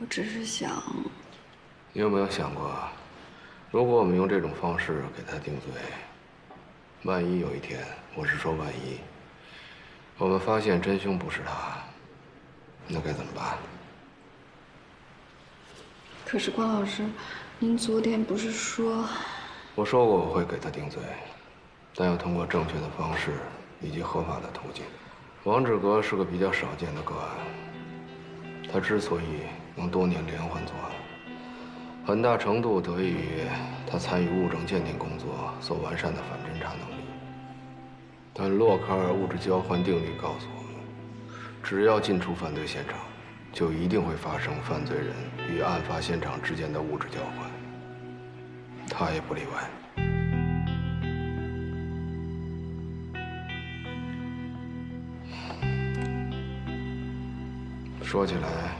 我只是想，你有没有想过，如果我们用这种方式给他定罪，万一有一天，我是说万一，我们发现真凶不是他，那该怎么办？可是关老师，您昨天不是说……我说过我会给他定罪，但要通过正确的方式以及合法的途径。王志革是个比较少见的个案，他之所以能多年连环作案，很大程度得益于他参与物证鉴定工作所完善的反侦查能力。但洛卡尔物质交换定律告诉我们，只要进出犯罪现场，就一定会发生犯罪人与案发现场之间的物质交换，他也不例外。说起来，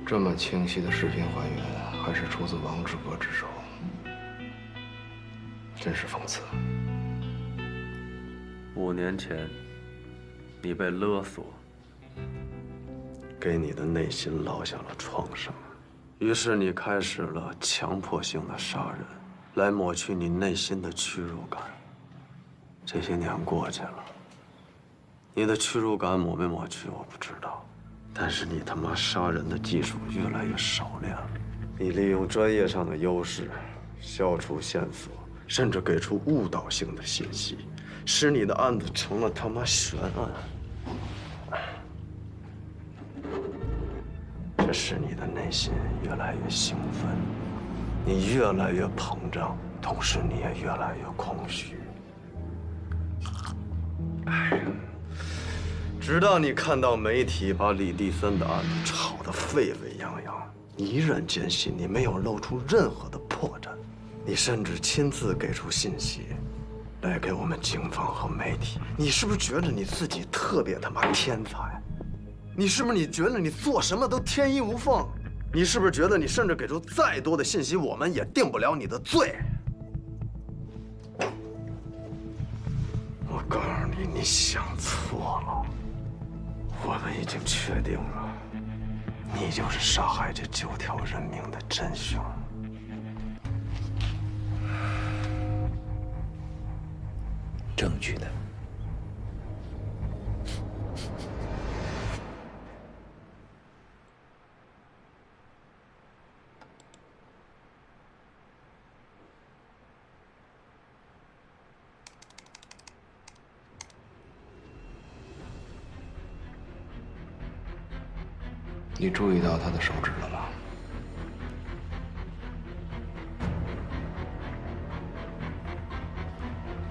这么清晰的视频还原，还是出自王志革之手，真是讽刺。5年前，你被勒索，给你的内心烙下了创伤，于是你开始了强迫性的杀人，来抹去你内心的屈辱感。这些年过去了，你的屈辱感抹没抹去我不知道，但是你他妈杀人的技术越来越熟练了。你利用专业上的优势，消除线索，甚至给出误导性的信息，使你的案子成了他妈悬案。这使你的内心越来越兴奋，你越来越膨胀，同时你也越来越空虚。直到你看到媒体把李地森的案子炒得沸沸扬扬，你依然坚信你没有露出任何的破绽，你甚至亲自给出信息，来给我们警方和媒体。你是不是觉得你自己特别他妈天才？你是不是觉得你做什么都天衣无缝？你是不是觉得你甚至给出再多的信息，我们也定不了你的罪？我告诉你，你想错了。我们已经确定了，你就是杀害这9条人命的真凶。证据呢？你注意到他的手指了吗？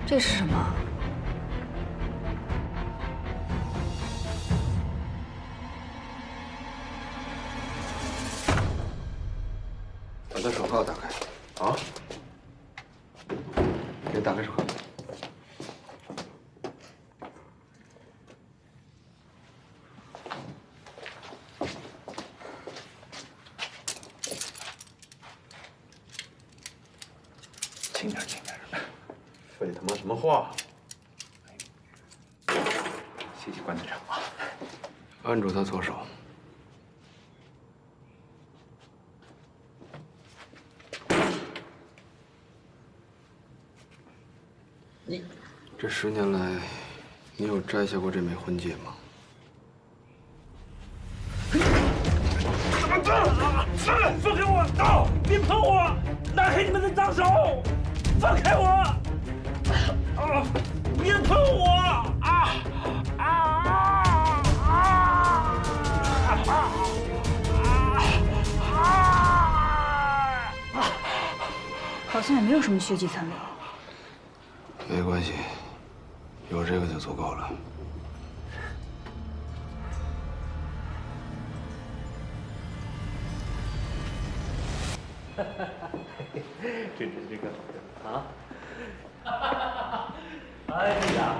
这是什么？把他手铐打开。啊？给打开手铐。轻点，轻点。废他妈什么话！谢谢关队长啊！按住他左手。你这10年来，你有摘下过这枚婚戒吗？怎么这啊！放开我！刀！别碰我！拿开你们的脏手！放开我！啊！别碰我！啊！好像也没有什么血迹残留。没关系，有这个就足够了。这个啊！哎呀，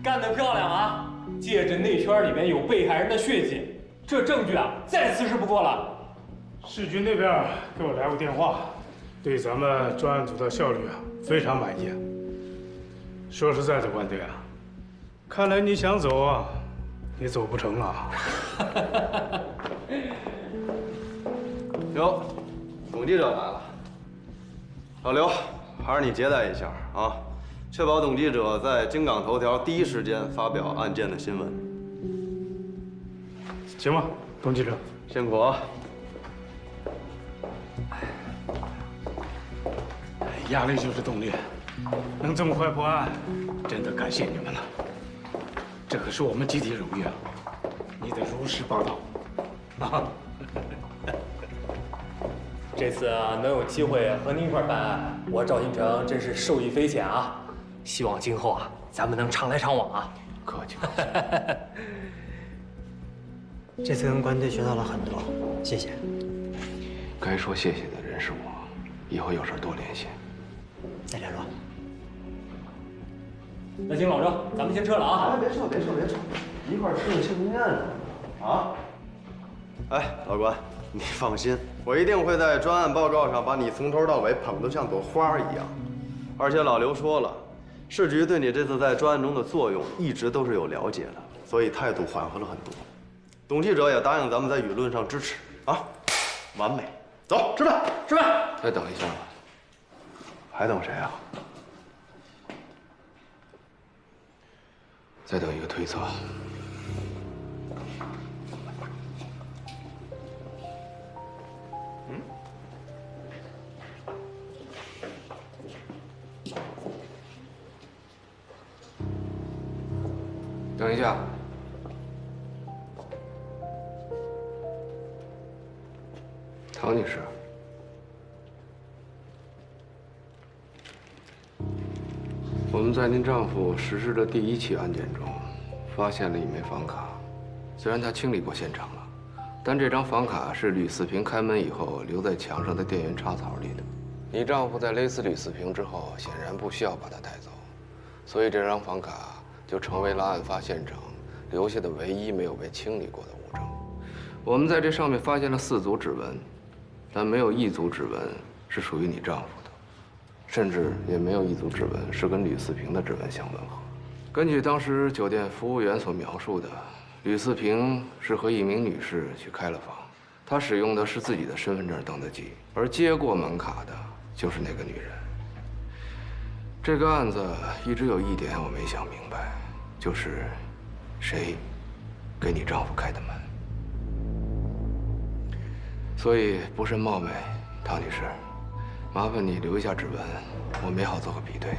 干得漂亮啊！戒指内圈里面有被害人的血迹，这证据啊，再瓷实不过了。市局那边给我来过电话，对咱们专案组的效率非常满意。说实在的，关队啊，看来你想走啊，你走不成啊。哟，董记者来了。老刘，还是你接待一下啊，确保董记者在京港头条第一时间发表案件的新闻。行吧，董记者，辛苦啊。压力就是动力，能这么快破案，真的感谢你们了。这可是我们集体荣誉啊！你得如实报道啊！这次能有机会和您一块办案，我赵新成真是受益匪浅啊！希望今后咱们能常来常往啊！客气。这次跟官队学到了很多，谢谢。该说谢谢的人是我，以后有事多联系。再联络。那行，老郑，咱们先撤了啊！别撤，一块吃个庆功宴呢。啊！哎，老关，你放心，我一定会在专案报告上把你从头到尾捧得像朵花一样。而且老刘说了，市局对你这次在专案中的作用一直都是有了解的，所以态度缓和了很多。董记者也答应咱们在舆论上支持啊，完美。走，吃饭，吃饭。再等一下吧。还等谁啊？再等一个推测。等一下，唐女士，我们在您丈夫实施的第一起案件中，发现了一枚房卡。虽然他清理过现场了，但这张房卡是吕四平开门以后留在墙上的电源插槽里的。你丈夫在勒死吕四平之后，显然不需要把它带走，所以这张房卡就成为了案发现场留下的唯一没有被清理过的物证。我们在这上面发现了4组指纹，但没有1组指纹是属于你丈夫的，甚至也没有1组指纹是跟吕四平的指纹相吻合。根据当时酒店服务员所描述的，吕四平是和一名女士去开了房，他使用的是自己的身份证登的记，而接过门卡的就是那个女人。这个案子一直有一点我没想明白，就是谁给你丈夫开的门。所以不甚冒昧，唐女士，麻烦你留一下指纹，我们也好做个比对。